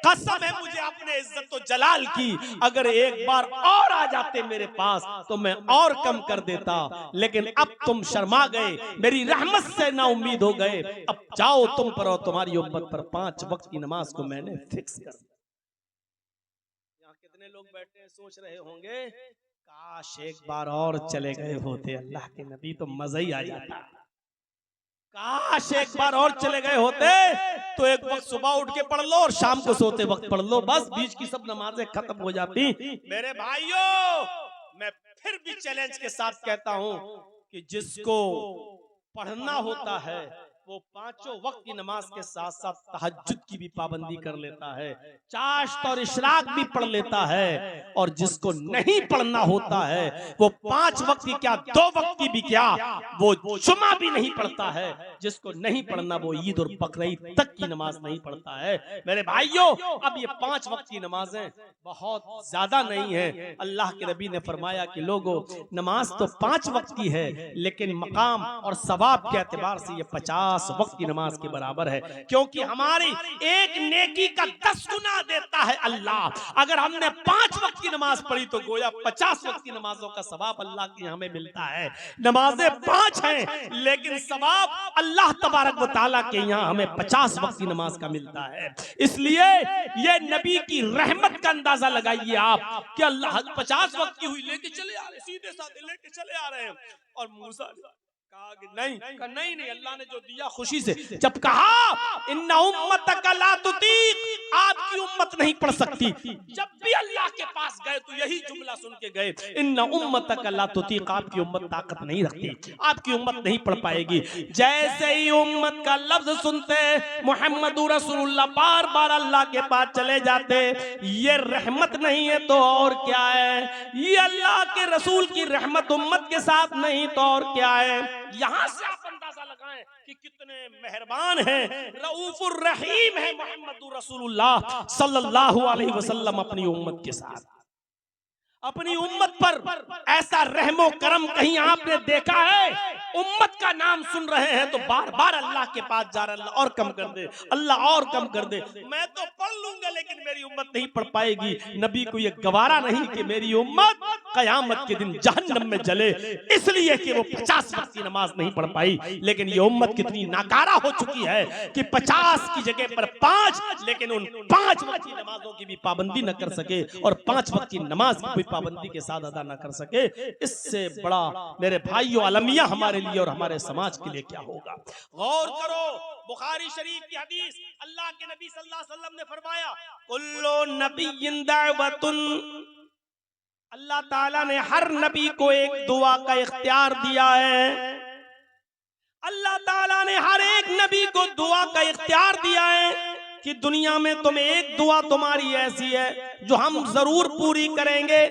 कसम है मुझे अपने इज्जत और जलाल की, अगर एक बार और आ जाते मेरे पास तो मैं और कम कर देता, लेकिन अब तुम शर्मा गए, मेरी रहमत से ना उम्मीद हो गए। अब जाओ तुम पर और तुम्हारी उम्मत पर 5 वक्त की नमाज को मैंने फिक्स कर दिया। यहाँ कितने लोग बैठे हैं सोच रहे होंगे काश एक बार और चले गए होते, अल्लाह के नबी तो मजा ही आ जाता। काश एक बार और चले गए होते तो एक वक्त सुबह उठ के पढ़ लो और शाम को सोते वक्त पढ़ लो, बस बीच की सब नमाजें खत्म हो जाती। मेरे भाइयों मैं फिर भी चैलेंज के साथ कहता हूं कि जिसको पढ़ना होता है वो 5 वक्त की नमाज के साथ साथ तहज्जुद की भी पाबंदी कर लेता है, चाश्त और इशराक भी पढ़ लेता है, और जिसको नहीं पढ़ना होता है वो 5 वक्त की क्या 2 वक्त की भी क्या वो जुमा भी नहीं पढ़ता है। जिसको नहीं पढ़ना वो ईद और बकरीद तक की नमाज नहीं पढ़ता है। मेरे भाइयों अब ये 5 वक्त की नमाजें बहुत ज्यादा नहीं है। अल्लाह के नबी ने फरमाया कि लोगों नमाज तो 5 वक्त की है, लेकिन मकाम और सवाब के एतबार से ये 50 वक्त की नमाज के बराबर है, क्योंकि हमारी एक नेकी का 10 गुना देता है अल्लाह। अगर हमने 5 वक्त की नमाज पढ़ी तो गोया 50 वक्त की नमाजों का सवाब अल्लाह की हमें मिलता है। नमाजें 5 हैं लेकिन सवाब अल्लाह तबारक व तआला के यहाँ हमें 50 वक्त की नमाज का मिलता है। इसलिए ये नबी की रहमत का अंदाजा लगाइए आप कि अल्लाह 50 वक्त की हुई लेके चले आ रहे, सीधे साधे लेके चले आ रहे हैं। और मूसा कहा कि नहीं, अल्लाह ने जो दिया खुशी से। जब कहा इन्ना उम्मतक ला तुतीक, आ आपकी उम्मत नहीं पढ़ सकती। जब भी अल्लाह के पास गए तो यही जुमला सुन के गए, इन्ना उम्मतक ला तुतीक, आपकी उम्मत ताकत नहीं रखती, आपकी उम्मत नहीं पढ़ पाएगी। जैसे ही उम्मत का लफ्ज सुनते मुहम्मदुर रसूलुल्लाह बार बार अल्लाह के पास चले जाते। ये रहमत नहीं है तो और क्या है, ये अल्लाह के रसूल की रहमत उम्मत के साथ नहीं तो और क्या है। यहां से आप अंदाजा लगाएं कि कितने मेहरबान हैं, रऊफुर रहीम है मुहम्मदुर रसूलुल्लाह सल्लल्लाहु अलैहि वसल्लम अपनी उम्मत के साथ। अपनी उम्मत पर ऐसा रहमो करम कहीं आपने देखा है? उम्मत का नाम सुन रहे हैं तो बार बार अल्लाह के पास जा रहे, अल्लाह और कम कर दे, अल्लाह और कम कर दे। मैं तो पढ़ लूंगा लेकिन मेरी उम्मत नहीं पढ़ पाएगी। नबी को यह गवारा नहीं कि मेरी उम्मत कयामत के दिन जहन्नम में जले, इसलिए कि वो 50 वक्त की नमाज नहीं पढ़ पाई। लेकिन ये उम्मत कितनी नाकारा हो चुकी है कि 50 की जगह पर 5, लेकिन उन 5 वक्त की नमाजों की भी पाबंदी न कर सके और 5 वक्त की नमाज की पाबंदी के साथ अदा ना कर सके। इससे बड़ा मेरे भाइयों अलमिया हमारे लिए और हमारे समाज के लिए क्या होगा। गौर करो, बुखारी शरीफ की हदीस, अल्लाह के नबी सल्लल्लाहु अलैहि वसल्लम ने फरमाया, कुल्लु नबिय्यिन दावतुन, अल्लाह ताला ने हर नबी को एक दुआ का इख्तियार दिया है। अल्लाह ताला ने हर एक नबी को दुआ का इख्तियार दिया है कि दुनिया में तुम्हें एक दुआ तुम्हारी ऐसी है जो हम जरूर पूरी करेंगे।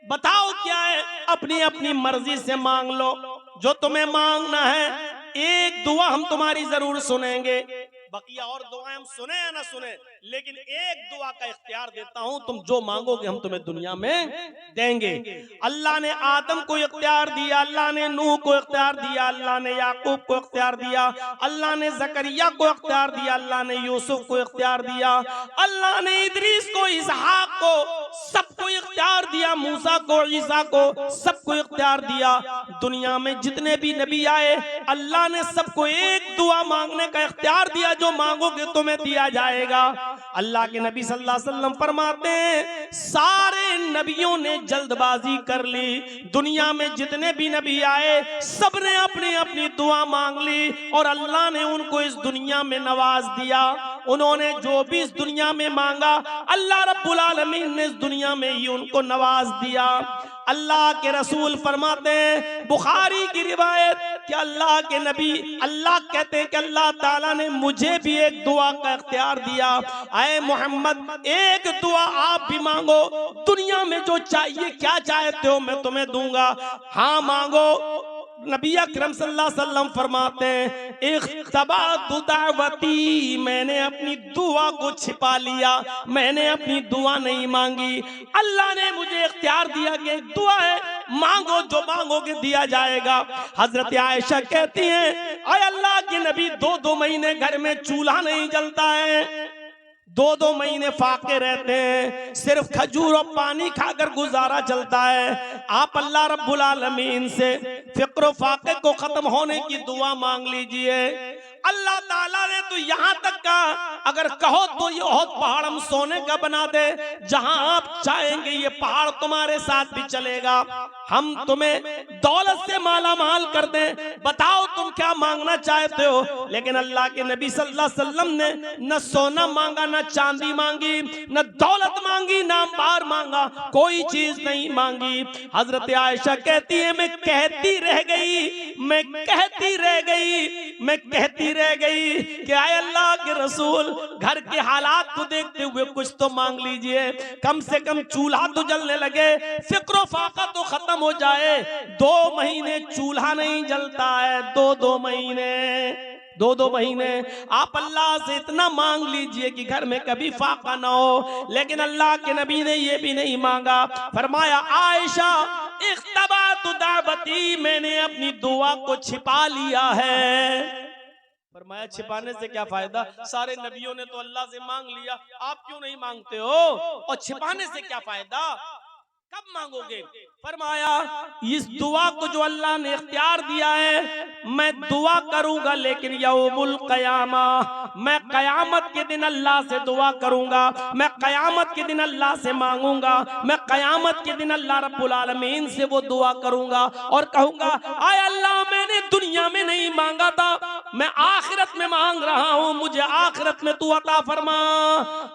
बताओ क्या है? अपनी अपनी मर्जी से मांग लो जो तुम्हें मांगना है। एक दुआ हम तुम्हारी जरूर सुनेंगे, बकिया और दुआएं हम सुने या ना सुने, लेकिन एक दुआ का इख्तियार देता हूं, तुम जो मांगोगे हम तुम्हें दुनिया में देंगे। अल्लाह ने आदम को इख्तियार दिया, अल्लाह ने नूह को इख्तियार दिया, अल्लाह ने याकूब को इख्तियार दिया, अल्लाह ने जकरिया को इख्तियार दिया, अल्लाह ने यूसुफ को इख्तियार दिया, अल्लाह ने इदरीस को, इसहाक को, सबको इख्तियार दिया, मूसा को, ईसा को, सबको इख्तियार दिया। दुनिया में जितने भी नबी आए अल्लाह ने सबको एक दुआ मांगने का इख्तियार दिया, जो मांगोगे तुम्हें दिया जाएगा। अल्लाह के नबी सल्लल्लाहु अलैहि वसल्लम फरमाते हैं, सारे नबियों ने जल्दबाजी कर ली। दुनिया में जितने भी नबी आए सबने अपनी अपनी दुआ मांग ली और अल्लाह ने उनको इस दुनिया में नवाज दिया। उन्होंने जो भी इस दुनिया में मांगा अल्लाह रब्बुल आलमीन ने इस दुनिया में ही उनको नवाज दिया। अल्लाह के रसूल फरमाते हैं, बुखारी की रिवायत, कि अल्लाह के नबी, अल्लाह कहते हैं कि अल्लाह ताला ने मुझे भी एक दुआ का इख्तियार दिया। आए मोहम्मद, एक दुआ आप भी मांगो, दुनिया में जो चाहिए, क्या चाहते हो मैं तुम्हें दूंगा, हाँ मांगो। नबी अकरम सल्लल्लाहु अलैहि वसल्लम फरमाते हैं, इख्तबातु दावती, मैंने अपनी दुआ को छिपा लिया, मैंने अपनी दुआ नहीं मांगी। अल्लाह ने मुझे इख्तियार दिया कि दुआ है, मांगो, जो मांगोगे दिया जाएगा। हजरत आयशा कहती हैं, आय अल्लाह के नबी 2-2 महीने घर में चूल्हा नहीं जलता है, 2-2 महीने फाके रहते हैं, सिर्फ खजूर और पानी खाकर गुजारा चलता है। आप अल्लाह रब्बुल आलमीन से फिक्र फाके को खत्म होने की दुआ मांग लीजिए। अल्लाह ताला ने तो यहाँ तक कहा, अगर कहो तो ये ओहद पहाड़ हम सोने का बना दे, जहां आप चाहेंगे ये पहाड़ तुम्हारे साथ भी चलेगा। हम तुम्हें दौलत से माला माल कर दें, बताओ तुम क्या मांगना चाहते हो। लेकिन अल्लाह के नबी सल्लल्लाहु अलैहि वसल्लम ने न सोना मांगा, न चांदी मांगी, न दौलत मांगी, न अंबार मांगा, कोई चीज नहीं मांगी। हजरत आयशा कहती है, मैं कहती रह गई, मैं कहती रह गई, मैं कहती रह गई कि आए अल्लाह के रसूल, घर के हालात को देखते हुए कुछ तो मांग लीजिए, कम से कम चूल्हा तो जलने लगे, फिक्र फाका तो खत्म हो जाए। 2 महीने चूल्हा नहीं जलता है, 2-2 महीने, 2-2 महीने आप अल्लाह से इतना मांग लीजिए कि घर में कभी फाका ना हो। लेकिन अल्लाह के नबी ने ये भी नहीं मांगा। फरमाया, आयशा इख्तबातु दावती, मैंने अपनी दुआ को छिपा लिया है। फरमाया, छिपाने से क्या फायदा, सारे नबियों ने तो अल्लाह से मांग लिया, आप क्यों नहीं मांगते हो, और छिपाने से क्या फायदा, कब मांगोगे। फरमाया, इस दुआ को जो अल्लाह ने इख्तियार दिया है मैं दुआ करूंगा, लेकिन यौमुल क़यामा, मैं क़यामत के दिन अल्लाह से दुआ करूंगा, मैं क़यामत के दिन अल्लाह से मांगूंगा, मैं क़यामत के दिन अल्लाह रब्बुल आलमीन से वो दुआ करूंगा और कहूंगा, आय अल्लाह मैंने दुनिया में नहीं मांगा था, मैं आखिरत में मांग रहा हूं, मुझे आखिरत में तू अता फरमा।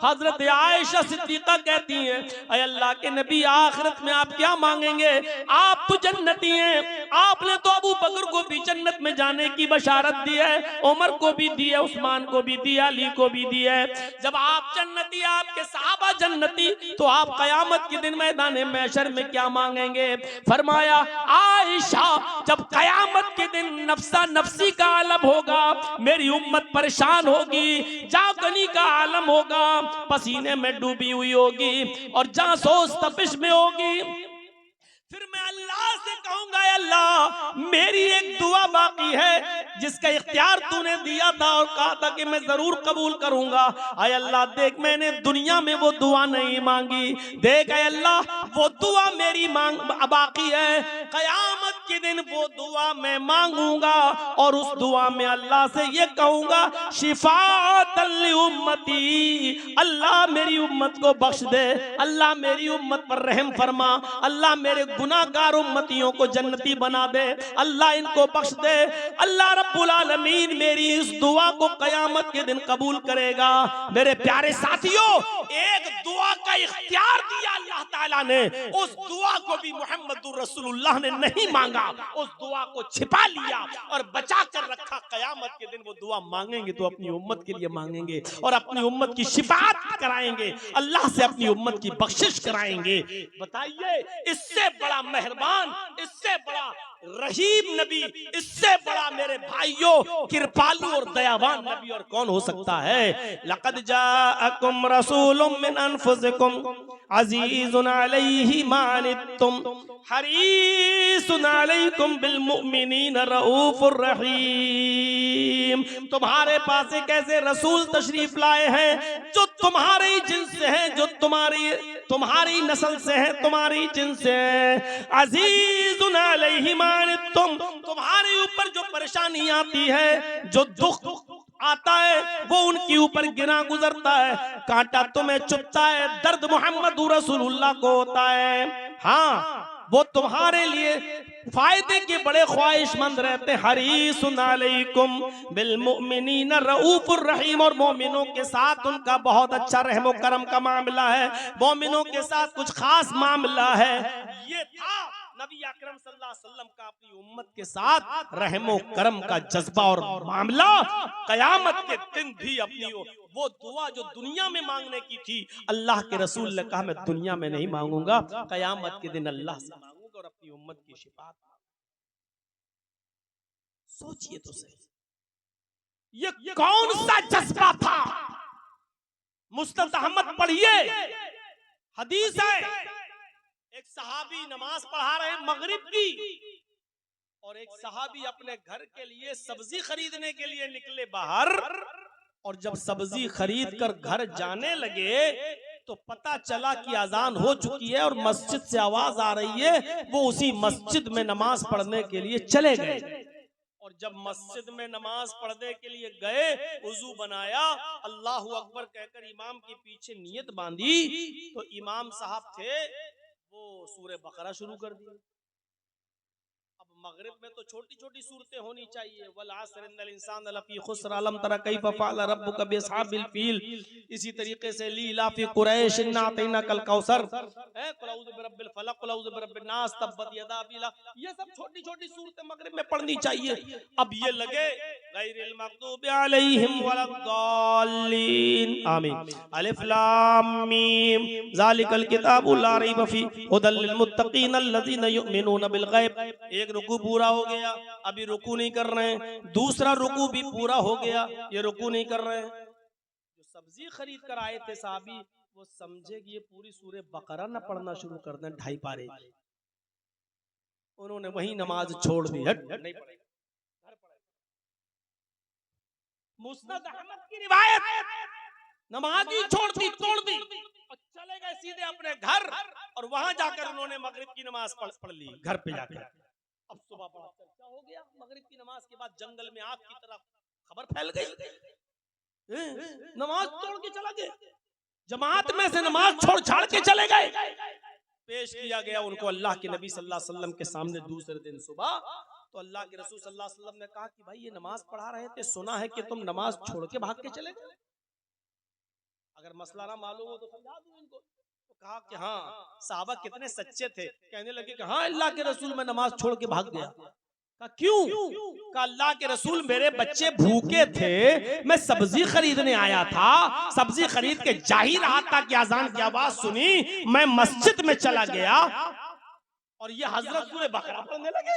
हजरत आयशा सिद्दीक़ा कहती हैं, अय अल्लाह के नबी आखिरत में आप क्या मांगेंगे, आप तो जन्नती हैं, आपने तो अबू बकर को भी जन्नत में जाने की बशारत दी है, उमर को भी दी है, उस्मान को भी दी है, अली को भी दी है। जब आप जन्नती, आपके सहाबा जन्नती, तो आप क़यामत के दिन मैदान महशर में क्या मांगेंगे? फरमाया, आयशा जब क़यामत के दिन नफ्सा नफ्सी का आलम होगा, मेरी उम्मत परेशान होगी, जागनी का आलम होगा, पसीने में डूबी हुई होगी और जहां सोच तपिश में होगी, फिर मैं अल्लाह से कहूंगा, अल्लाह मेरी एक दुआ बाकी है जिसका इख्तियार तूने दिया था और कहा था कि मैं जरूर कबूल करूंगा। आय अल्लाह देख, मैंने दुनिया में वो दुआ नहीं मांगी, देख आय अल्लाह वो दुआ मेरी मांग बाकी है, क़यामत के दिन वो दुआ मैं मांगूंगा और उस दुआ में अल्लाह से ये कहूंगा, शिफाअतल लि उम्मती, अल्लाह मेरी उम्मत को बख्श दे, अल्लाह मेरी उम्मत पर रहम फरमा, अल्लाह मेरे गुनाहगार उम्मतियों को जन्नती बना दे, अल्लाह इनको बख्श दे। अल्लाह रब्बुल आलमीन मेरी इस दुआ को क़यामत के दिन कबूल करेगा। मेरे प्यारे साथियों, एक दुआ का इख्तियार दिया अल्लाह ताला ने, उस दुआ को भी मुहम्मदुर रसूलुल्लाह ने नहीं मांगा, उस दुआ को छिपा लिया और बचा कर रखा। क़यामत के दिन वो दुआ मांगेंगे तो अपनी उम्मत के लिए मांगेंगे और अपनी उम्मत की शिफाअत कराएंगे, अल्लाह से अपनी उम्मत की बख्शिश कराएंगे। बताइए इससे बड़ा मेहरबान, इससे बड़ा रहीम नबी, इससे बड़ा मेरे भाइयों कृपालु और दयावान नबी और कौन हो सकता है? लक़द जाअकुम रसूलुम मिन अनफुसिकुम अज़ीज़ुन अलैहि मा अनित्तुम हरीसुन अलैकुम बिल मुमिनीन रऊफुर रहीम। तुम्हारे पास एक ऐसे रसूल तशरीफ लाए हैं जो तुम्हारे जिन्स से हैं, जो तुम्हारी नस्ल से है, तुम्हारी जिन्स से है। अज़ीज़ुन अलैहि मा अनित्तुम, तुम्हारे ऊपर जो परेशानी आती है, जो दुख आता है, वो उनके ऊपर गिरा गुजरता है, कांटा तुम्हें चुभता है, दर्द मुहम्मद रसूलुल्लाह को होता है। हाँ, वो तुम्हारे लिए फायदे के बड़े ख्वाहिशमंद रहते हैं। हरीसुन अलैकुम बिल मुमिनीन रऊफुर रहीम, और मोमिनों के साथ उनका बहुत अच्छा रहमो करम का मामला है, मोमिनों के साथ कुछ खास मामला है। ये था नबी अकरम सल्लल्लाहु अलैहि वसल्लम का अपनी उम्मत के साथ रहमो करम का जज्बा और मामला। क़यामत के दिन भी अपनी वो दुआ जो दुनिया में मांगने की थी, अल्लाह के रसूल ने कहा मैं दुनिया में नहीं मांगूंगा, क़यामत के दिन अल्लाह से मांगूंगा और अपनी उम्मत की शिफाअत। सोचिए तो सही, ये कौन सा जज्बा था? मुस्नद अहमद पढ़िए, हदीस है, एक सहाबी नमाज पढ़ा रहे मगरिब की, और एक सहाबी अपने घर के लिए सब्जी खरीदने के लिए निकले बाहर, और जब सब्जी खरीद कर घर जाने लगे तो पता चला कि अजान हो चुकी है और मस्जिद से आवाज आ रही है। वो उसी मस्जिद में नमाज पढ़ने के लिए चले गए, और जब मस्जिद में नमाज पढ़ने के लिए गए, वुजू बनाया, अल्लाहु अकबर कहकर इमाम के पीछे नियत बांधी, तो इमाम साहब थे वो सूरह बकरा शुरू कर दी। अब मगरिब में तो छोटी छोटी सूरतें होनी चाहिए, वल असर इन्नल इंसान लफी खुस्र अलम तरा कैफ फअल रब्बुका बिअस्हाबिल फील। इसी तरीके से लीलाफी कुरैश इन्ना अतैना कल कौसर, कुल औज़ु बिरब्बिल फलक, कुल औज़ु बिरब्बिन नास, तब्बत यदा अबी लहब, ये सब छोटी छोटी सूरतें मगरिब में पढ़नी चाहिए। अब ये लगे गैरिल मग़दूबि अलैहिम वलद्दाल्लीन, आमीन, अलिफ लाम मीम, ज़ालिकल किताबु ला रैब फीह हुदल लिल मुत्तक़ीन अल्लज़ीना युमिनूना बिल गैब। एक रुकू पूरा हो गया, अभी रुकू नहीं कर रहे हैं, दूसरा रुकू भी पूरा हो गया, ये रुकू नहीं कर रहे हैं। जो सब्जी खरीद कर आए थे साहबी, वो समझे कि ये पूरी सूरह बकरा न पढ़ना शुरू कर दें 2.5 पारे, उन्होंने वही नमाज छोड़ दी, हट नहीं पढ़ेगा, घर पढ़ेगा। मुस्नद अहमद की रिवायत, नमाज ही छोड़ दी, तोड़ दी और चले गए सीधे अपने घर, और वहां जाकर उन्होंने मगरिब की नमाज पढ़ ली घर पे जाकर। अब सुबह बड़ा चर्चा हो गया, मगरिब की नमाज के बाद जंगल में आग की तरह खबर फैल गई, नमाज तोड़ के चला गया, जमात में से नमाज छोड़ छाड़ के चले गए। पेश किया गया उनको अल्लाह के नबी सल्लल्लाहु अलैहि वसल्लम के सामने दूसरे दिन सुबह। तो अल्लाह के रसूल सल्लल्लाहु अलैहि वसल्लम ने कहा कि भाई ये नमाज पढ़ा रहे थे, सुना है कि तुम नमाज छोड़ के भाग के चले गए, अगर मसला ना मालूम हो तो समझा दूं इनको। तो कहा कि हाँ, साहबा कितने सच्चे थे, कहने लगे कि हाँ अल्लाह के रसूल मैं नमाज छोड़ के भाग गया। कहा क्यों? कहा अल्लाह के रसूल मेरे बच्चे भूखे थे, मैं सब्जी खरीदने आया था, सब्जी खरीद के जा ही रहा था कि अजान की आवाज सुनी, मैं मस्जिद में चला गया और ये हजरत सूरह बकरा पढ़ने लगे,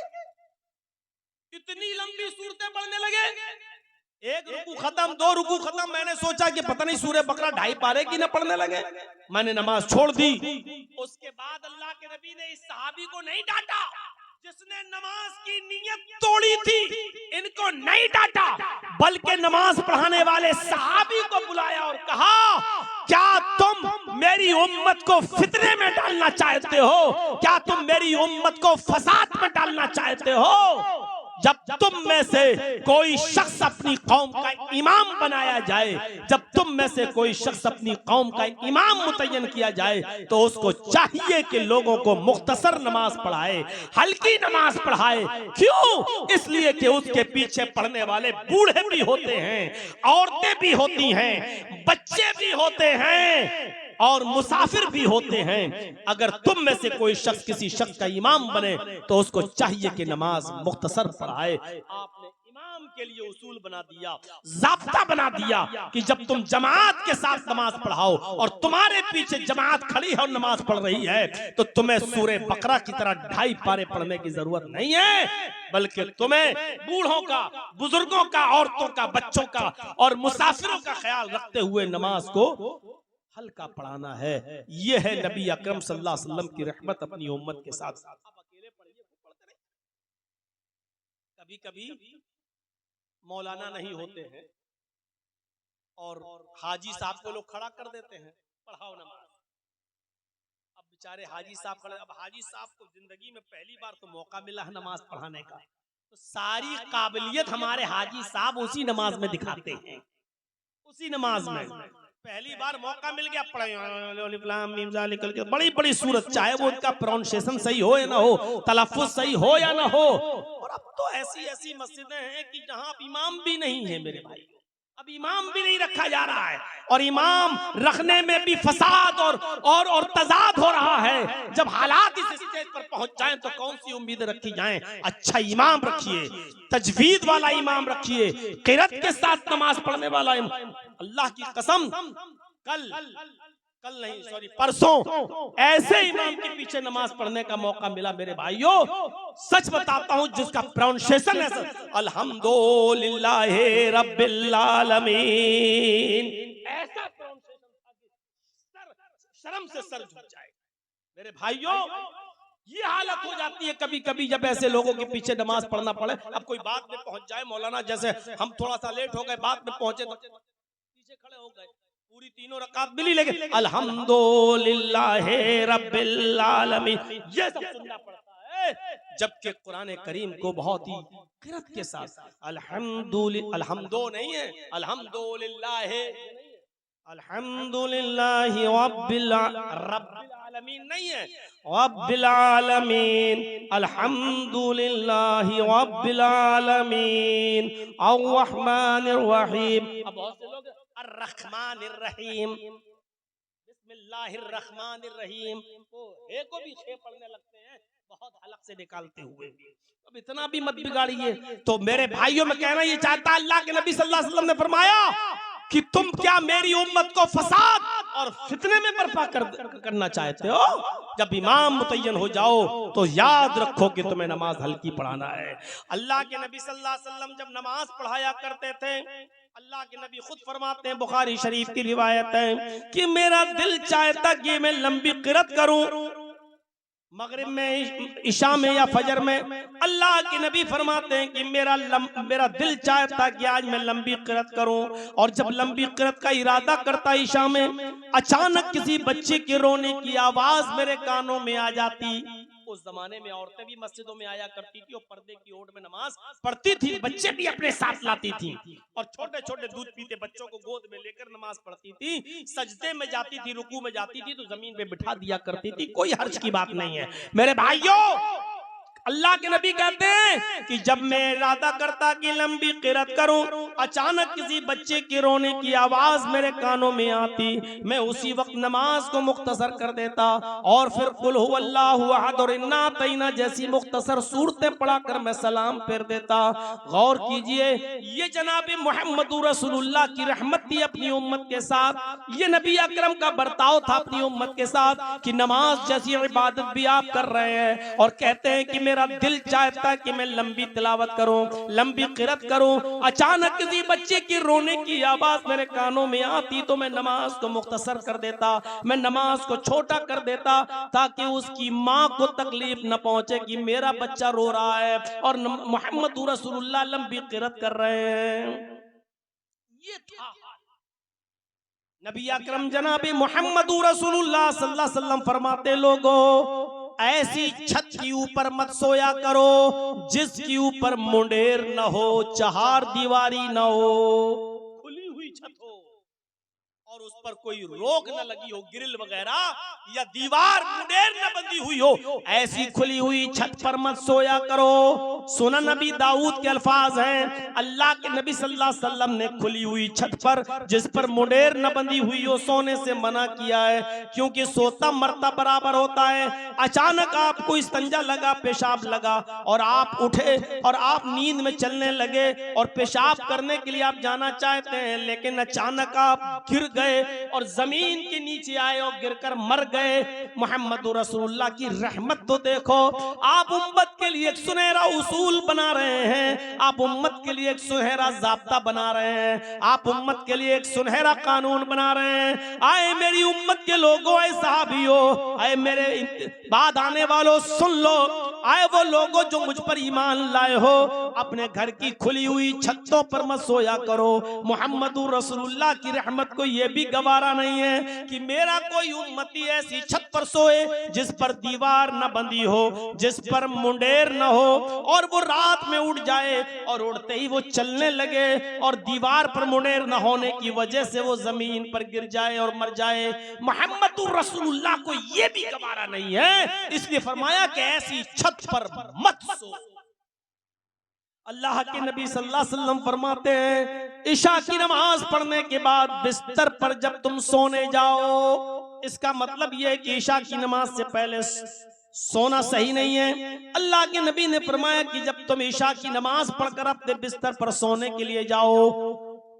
इतनी लंबी सूरतें पढ़ने लगे, एक रुकू खत्म, दो रुकू खत्म, मैंने सोचा कि पता नहीं सूरह बकरा 2.5 पारे की न पढ़ने लगे, मैंने नमाज छोड़ दी। उसके बाद अल्लाह के नबी ने इस सहाबी को नहीं डांटा जिसने नमाज की नीयत तोड़ी थी, इनको नहीं डांटा, बल्कि नमाज पढ़ाने वाले सहाबी को बुलाया और कहा क्या तुम मेरी उम्मत को फितने में डालना चाहते हो, क्या तुम मेरी उम्मत को फसाद में डालना चाहते हो? जब तुम में से कोई शख्स अपनी कौम का इमाम बनाया जाए, जब तुम में से कोई शख्स अपनी कौम का इमाम मुतय्यन किया जाए, तो उसको चाहिए कि लोगों को मुख्तसर नमाज पढ़ाए, हल्की नमाज पढ़ाए। क्यों? इसलिए कि उसके पीछे पढ़ने वाले बूढ़े भी होते हैं, औरतें भी होती हैं, बच्चे भी होते हैं और मुसाफिर भी होते हैं। अगर तुम में से कोई शख्स किसी शख्स का इमाम बने तो उसको चाहिए कि नमाज मुख्तसर पढ़ाए। आपने इमाम के लिए उसूल बना दिया, ज़ाब्ता बना दिया कि जब तुम जमात के साथ नमाज पढ़ाओ और तुम्हारे पीछे जमात खड़ी है और नमाज पढ़ रही है, तो तुम्हें सूरह बकरा की तरह 2.5 पारे पढ़ने की जरूरत नहीं है, बल्कि तुम्हें बूढ़ों का, बुजुर्गों का, औरतों का, बच्चों का और मुसाफिरों का ख्याल रखते हुए नमाज को हल्का पढ़ाना है। यह है नबी अकरम सल्लल्लाहु अलैहि वसल्लम की रहमत अपनी उम्मत के साथ। आप अकेले पढ़िए, पढ़ते रहिए। कभी कभी मौलाना नहीं होते हैं और हाजी साहब को लोग खड़ा कर देते हैं, पढ़ाओ नमाज। अब बेचारे हाजी साहब खड़े, अब हाजी साहब को जिंदगी में पहली बार तो मौका मिला है नमाज पढ़ाने का, तो सारी काबिलियत हमारे हाजी साहब उसी नमाज में दिखाते हैं, उसी नमाज में पहली बार मौका मिल गया, पढ़े बड़ी बड़ी सूरत, चाहे वो उनका प्रोनाउंसिएशन सही हो या ना हो, तलफ्फुज़ सही हो या ना हो। और अब तो ऐसी ऐसी मस्जिदें हैं कि जहां इमाम भी नहीं है मेरे भाई, अब इमाम भी नहीं रखा जा रहा है, और इमाम रखने में भी फसाद और तजाद हो रहा है। जब हालात इस स्टेज पर पहुंच जाएं तो कौन सी उम्मीद रखी जाएं? अच्छा इमाम रखिए, तजवीद वाला इमाम रखिए, क़िरात के साथ नमाज पढ़ने वाला इमाम। अल्लाह की कसम, कल नहीं सॉरी परसों ऐसे इमाम के पीछे नमाज पढ़ने का मौका मिला मेरे भाइयों, सच बताता हूं, जिसका प्रोनाउंसिएशन है अल्हम्दुलिल्लाहि रब्बिल आलमीन, ऐसा प्रोनाउंसिएशन था कि शर्म से सर झुक जाए। मेरे भाइयों, ये हालत हो जाती है कभी कभी जब ऐसे लोगों के पीछे नमाज पढ़ना पड़े। अब कोई बात में पहुंच जाए, मौलाना जैसे हम थोड़ा सा लेट हो गए, बात में पहुंचे तो पीछे खड़े हो गए, पूरी 3 रकात मिली, लेकिन अल्हम्दुलिल्लाहि रब्बिल आलमीन ये सब सुनना पड़ता है। जबकि कुरान करीम को बहुत ही क़िरात के साथ अल्हम्दो नहीं है, अल्हम्दुलिल्लाहि रब्बिल आलमीन नहीं है, रब्बिल आलमीन, अल्हम्दुलिल्लाहि रब्बिल आलमीन, अर्रहमानिर रहीम। अब बहुत से लोग अर्रहमानिर रहीम, बिस्मिल्लाहिर रहमानिर रहीम को भी छे पढ़ने लगते हैं, बहुत हलक से निकालते हुए। अब इतना भी मत बिगाड़िए। तो मेरे भाइयों में कहना ये चाहता, अल्लाह के नबी सल्लल्लाहु अलैहि वसल्लम ने फरमाया कि तुम क्या मेरी उम्मत को फसाद और फितने में बर्पा करना चाहते हो? जब इमाम मुतय्यन हो जाओ तो याद रखो कि तुम्हें नमाज हल्की पढ़ाना है। अल्लाह के नबी सल्लल्लाहु अलैहि वसल्लम जब नमाज पढ़ाया करते थे, अल्लाह के नबी खुद फरमाते हैं, बुखारी शरीफ की रिवायत है कि मेरा दिल चाहता कि मैं लंबी क़िरात करूं, मगरिब में, इशा में या फजर में। अल्लाह के नबी फरमाते हैं कि मेरा दिल चाहता कि आज मैं लंबी क़िरात करूं, और जब लंबी क़िरात का इरादा करता इशा में, अचानक किसी बच्चे के रोने की आवाज मेरे कानों में आ जाती। उस जमाने में औरतें भी मस्जिदों में आया करती थी और पर्दे की ओट में नमाज पढ़ती थी, बच्चे भी अपने साथ लाती थी और छोटे छोटे दूध पीते बच्चों को गोद में लेकर नमाज पढ़ती थी। सजदे में जाती थी, रुकू में जाती थी तो जमीन पे बिठा दिया करती थी। कोई हर्ज की बात नहीं है मेरे भाइयों। अल्लाह के नबी कहते हैं कि जब मैं इरादा करता कि लंबी किरत करूं, अचानक किसी बच्चे के रोने की आवाज मेरे कानों में आती, मैं उसी वक्त नमाज को मुख्तसर कर देता और फिर कुल हुवल्लाहु अहद और इन्ना तैना जैसी मुख्तसर सूरतें पढ़ाकर मैं सलाम फेर देता। गौर कीजिए, ये जनाब मोहम्मद रसूलुल्लाह की रहमत थी अपनी उम्मत के साथ, ये नबी अकरम का बर्ताव था अपनी उम्मत के साथ कि नमाज जैसी इबादत भी आप कर रहे हैं और कहते हैं कि मेरा दिल चाहता है कि मैं लंबी तिलावत करूं, लंबी किरत करूं। अचानक किसी बच्चे की रोने की आवाज मेरे कानों में आती तो मैं नमाज को मुख्तसर कर देता, मैं नमाज को छोटा कर देता ताकि उसकी माँ को तकलीफ न पहुंचे कि मेरा बच्चा रो रहा है और मोहम्मद रसूलुल्लाह लंबी किरत कर रहे हैं। ये था नबी अकरम जनाब मोहम्मद रसूलुल्लाह सल्लल्लाहु अलैहि वसल्लम फरमाते, लोगों ऐसी छत के ऊपर मत सोया करो जिसके ऊपर मुंडेर न हो, चार दीवारी न हो, खुली हुई छत हो और उस पर कोई रोक न लगी हो, ग्रिल वगैरह या दीवार मुंडेर न बंधी हुई हो, ऐसी खुली हुई छत पर मत सोया करो। सुना नबी दाऊद के अल्फाज हैं, अल्लाह के नबी सल्लल्लाहु अलैहि वसल्लम ने खुली हुई छत पर जिस पर मुंडेर न बंधी हुई हो सोने से मना किया है, क्योंकि सोता मरता बराबर होता है। अचानक आपको इस्तंजा लगा, पेशाब लगा और आप उठे और आप नींद में चलने लगे और पेशाब करने के लिए आप जाना चाहते हैं, लेकिन अचानक आप गिर गए और जमीन के नीचे आए और गिरकर मर गए। मोहम्मद रसूलुल्लाह की रहमत तो देखो, आप उम्मत के लिए एक सुनहरा उसूल बना रहे हैं, आप उम्मत के लिए एक सुनहरा ज़ाब्ता बना रहे हैं, आप उम्मत के लिए एक सुनहरा कानून बना रहे हैं। आए मेरी उम्मत के लोगों, आए साहबियों, आए मेरे बाद आने वालों सुन लो, आए वो लोगों जो मुझ पर ईमान लाए हो, अपने घर की खुली हुई छतों पर मत सोया करो। मोहम्मद रसूलुल्लाह की रहमत को ये भी गवारा नहीं है कि मेरा कोई उम्मती ऐसी छत पर सोए जिस पर दीवार न बंधी हो, जिस पर मुंडेर न हो और वो रात में उड़ जाए और उड़ते ही वो चलने लगे और दीवार पर मुंडेर न होने की वजह से वो जमीन पर गिर जाए और मर जाए। मोहम्मद रसूलुल्लाह को ये भी गवारा नहीं है, इसलिए फरमाया कि ऐसी छत पर मत सो। अल्लाह के नबी सल्लल्लाहु अलैहि वसल्लम फरमाते हैं, इशा की नमाज पढ़ने के बाद बिस्तर पर जब तुम सोने जाओ, इसका मतलब यह है कि इशा की नमाज से पहले सोना सही नहीं है। अल्लाह के नबी ने फरमाया कि जब तुम इशा की नमाज पढ़कर अपने बिस्तर पर सोने के लिए जाओ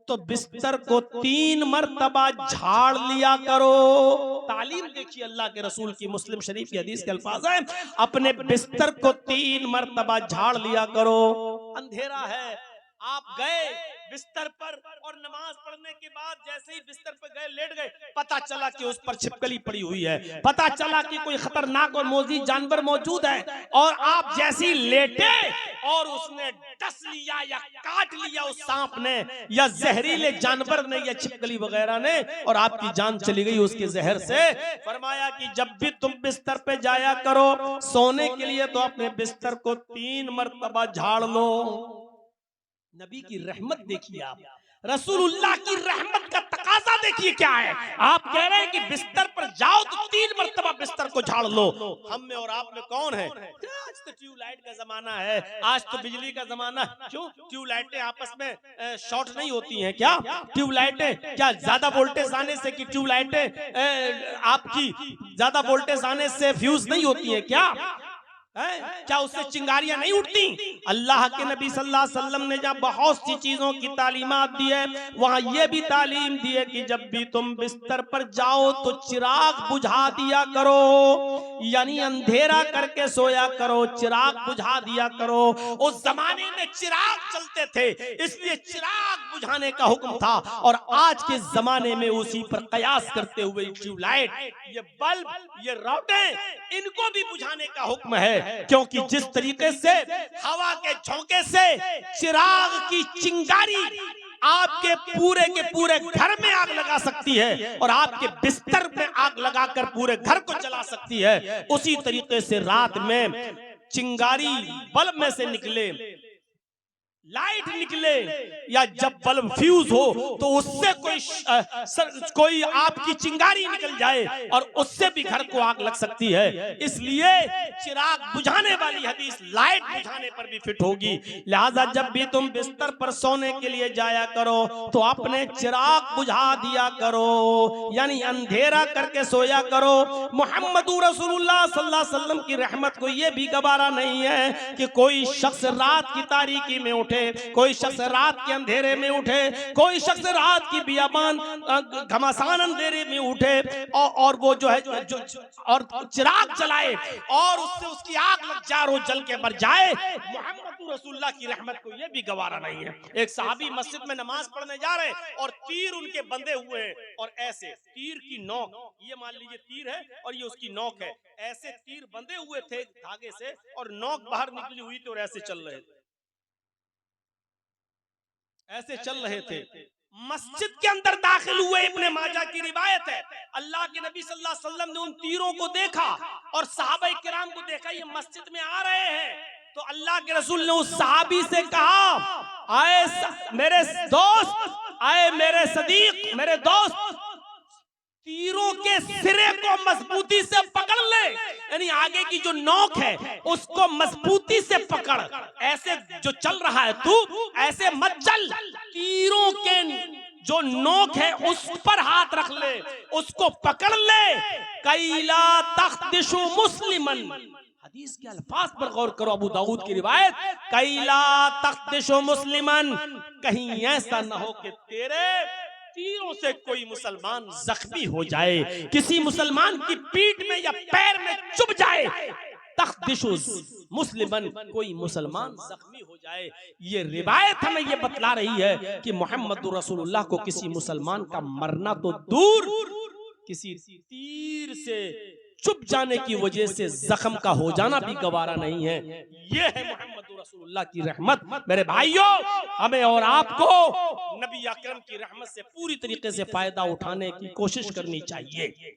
तो बिस्तर को 3 मरतबा झाड़ लिया करो। तालीम देखिए अल्लाह के रसूल की, मुस्लिम शरीफ की हदीस के अल्फाज हैं, अपने बिस्तर को 3 मरतबा झाड़ लिया करो। अंधेरा है, आप गए बिस्तर पर और नमाज पढ़ने के बाद जैसे ही बिस्तर पर गए, लेट गए, पता चला कि उस पर छिपकली पड़ी हुई है, पता चला कि कोई खतरनाक और मोजी जानवर मौजूद है और आप जैसे ही लेटे और उसने डस लिया या काट लिया उस सांप ने या जहरीले जानवर ने या छिपकली वगैरह ने और आपकी जान चली गई उसके जहर से। फरमाया कि जब भी तुम बिस्तर पे जाया करो सोने के लिए तो अपने बिस्तर को 3 मरतबा झाड़ लो। नबी की रहमत देखिए, आप रसूलुल्लाह की रहमत का तकाजा देखिए क्या है। आप कह रहे हैं कि बिस्तर पर जाओ तो 3 मरतबा बिस्तर को झाड़ लो। हम में और आप में कौन है? आज तो ट्यूबलाइट का जमाना है, आज तो बिजली का जमाना। क्यों ट्यूबलाइटें आपस में शॉर्ट नहीं होती हैं क्या? ट्यूबलाइटें क्या ज्यादा वोल्टेज आने से कि ट्यूबलाइटें आपकी ज्यादा वोल्टेज आने से फ्यूज नहीं होती है क्या? क्या उससे चिंगारियां नहीं उठती? अल्लाह के नबी सल्लल्लाहु अलैहि वसल्लम ने जब बहुत सी चीजों की तालीमात दी है, वहां यह भी तालीम दी है कि जब भी तुम बिस्तर पर जाओ तो चिराग बुझा दिया करो, यानी अंधेरा करके सोया करो, चिराग बुझा दिया करो। उस जमाने में चिराग चलते थे इसलिए चिराग बुझाने का हुक्म था और आज के जमाने में उसी पर कयास करते हुए ट्यूबलाइट, ये बल्ब, ये रोटें, इनको भी बुझाने का हुक्म है, क्योंकि जिस तरीके से हवा के झोंके से चिराग की चिंगारी आपके पूरे के पूरे घर में आग लगा सकती है और आपके बिस्तर में आग लगाकर पूरे घर को जला सकती है, उसी तरीके से रात में चिंगारी बल्ब में से निकले, लाइट निकले, या जब बल्ब फ्यूज हो तो उससे कोई आपकी चिंगारी निकल जाए और उससे भी घर को आग लग सकती है। इसलिए चिराग बुझाने वाली हदीस लाइट बुझाने पर भी फिट होगी। लिहाजा जब भी तुम बिस्तर पर सोने के लिए जाया करो तो अपने चिराग बुझा दिया करो, यानी अंधेरा करके सोया करो। मोहम्मद रसूलुल्लाह सल्लल्लाहु अलैहि वसल्लम की रहमत को यह भी गवारा नहीं है कि कोई शख्स रात की तारीकी में उठे, कोई शख्स रात के अंधेरे में उठे, कोई शख्स रात की बियाबान घमासान अंधेरे में उठे और वो जो है और चिराग जलाए और उससे उसकी आग लग जाए और जल के मर जाए। मोहम्मद रसूलुल्लाह की रहमत को ये भी गवारा नहीं है। एक सहाबी मस्जिद में नमाज पढ़ने जा रहे और तीर उनके बंधे हुए हैं और ऐसे तीर की नोक, ये मान लीजिए तीर है और ये उसकी नोक है, ऐसे तीर बंधे हुए थे धागे से और नोक बाहर निकली हुई थी और ऐसे चल रहे थे, ऐसे चल रहे थे। मस्जिद के अंदर दाखिल हुए, इब्ने माजा की रिवायत है, अल्लाह के नबी सल्लल्लाहु अलैहि वसल्लम ने उन तीरों को देखा और सहाबा किराम को देखा ये मस्जिद में आ रहे हैं, तो अल्लाह के रसूल ने उस सहाबी से कहा, आए मेरे दोस्त, आए मेरे सदीक, मेरे दोस्त, तीरों के सिरे को मजबूती से पकड़ ले, यानी आगे की जो नोक है उसको मजबूती से पकड़, ऐसे जो चल रहा है तू ऐसे मत चल, तीरों के जो नोक है उस पर हाथ रख ले, उसको पकड़ ले। कैला तख्दिशु मुस्लिमन, हदीस के अल्फाज पर गौर करो, अबू दाऊद की रिवायत, कैला तख्दिशु मुस्लिमन, कहीं ऐसा ना हो कि तेरे तीरों से कोई मुसलमान जख्मी हो जाए, किसी मुसलमान की पीठ में या पैर में चुभ जाए, तख्दिशु मुस्लिमन, कोई मुसलमान जख्मी हो जाए। ये रिवायत हमें ये बतला रही है कि मोहम्मद रसूलुल्लाह को किसी मुसलमान का मरना तो दूर, किसी तीर से चुप जाने की वजह से जख्म का हो जाना भी गवारा नहीं है। ये है मोहम्मद रसूलुल्लाह की रहमत। मेरे भाइयों, हमें और आपको नबी अकरम की रहमत से पूरी तरीके से फायदा उठाने की कोशिश करनी चाहिए।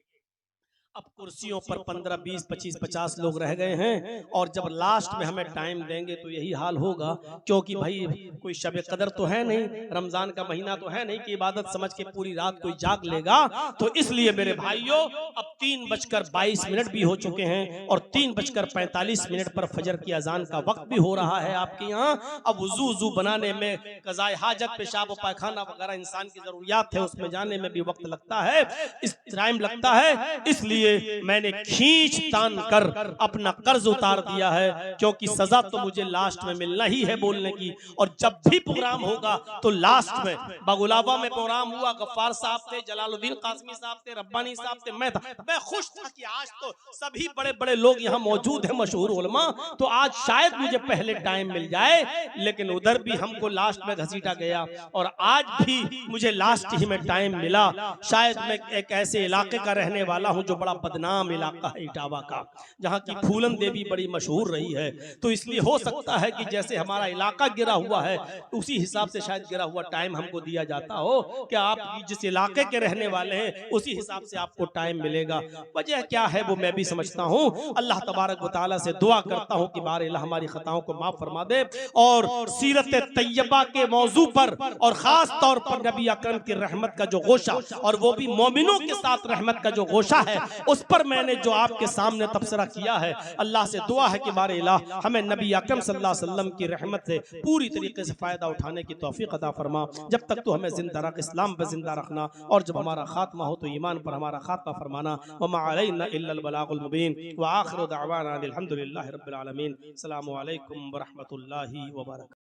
अब कुर्सियों पर 15, 20, 25, 50 लोग रह गए हैं और जब लास्ट में हमें टाइम देंगे तो यही हाल होगा, क्योंकि भाई कोई शब कदर तो है नहीं, रमजान का महीना तो है नहीं कि इबादत समझ के पूरी रात कोई जाग लेगा। तो इसलिए मेरे भाइयों, अब 3:22 भी हो चुके हैं और 3:45 पर फजर की अजान का वक्त भी हो रहा है आपके यहाँ। अब वुजू बनाने में, कज़ाए हाजत, पेशाब व पायखाना वगैरह इंसान की जरूरियात है, उसमें जाने में भी वक्त लगता है, इस टाइम लगता है। इसलिए मैंने खींच तान कर अपना कर्ज उतार दिया है, क्योंकि सजा तो मुझे लास्ट में मिलना ही है बोलने की। और जब भी प्रोग्राम होगा तो लास्ट में, बगुलाबा में प्रोग्राम हुआ, गफ्फार साहब थे, जलालुद्दीन कासमी साहब थे, रब्बानी साहब थे, मैं था। मैं खुश था कि आज तो सभी बड़े बड़े लोग यहाँ मौजूद हैं, मशहूर उलमा, तो आज शायद मुझे पहले टाइम मिल जाए। लेकिन उधर भी हमको लास्ट में घसीटा गया और आज भी मुझे लास्ट ही में टाइम मिला। शायद मैं एक ऐसे इलाके का रहने वाला हूँ जो बड़ा बदनाम इलाका है इटावा का, जहाँ की फूलन देवी बड़ी मशहूर रही है, तो इसलिए हो सकता है कि जैसे हमारा इलाका गिरा हुआ है उसी हिसाब से शायद गिरा हुआ टाइम हमको दिया जाता हो कि आप जिस इलाके के रहने वाले हैं उसी हिसाब से आपको टाइम मिलेगा। वजह क्या है वो मैं भी समझता हूँ। अल्लाह तबारक व तआला से दुआ करता हूँ कि बार इलाह हमारी खताओं को माफ फरमा दे और सीरत तैयबा के मौजू पर और खास तौर पर नबी अकरम की रहमत का जो गोशा, और वो भी मोमिनों के साथ रहमत का जो गोशा है, उस पर मैंने जो आपके सामने तबसरा किया है, अल्लाह से दुआ है कि बारे इलाह हमें नबी अकरम सल्लल्लाहु अलैहि वसल्लम की रहमत से पूरी तरीके से फायदा उठाने की तौफीक अता फरमा। जब तक तो हमें जिंदा रख, इस्लाम पर जिंदा रखना, और जब हमारा खात्मा हो तो ईमान पर हमारा खात्मा फरमाना। वमा अलैना इल्लल बलागुल मुबीन व आखिरु दअवाना अल्हम्दुलिल्लाहि रब्बिल आलमीन। अस्सलामु अलैकुम व रहमतुल्लाहि व बरकातहू।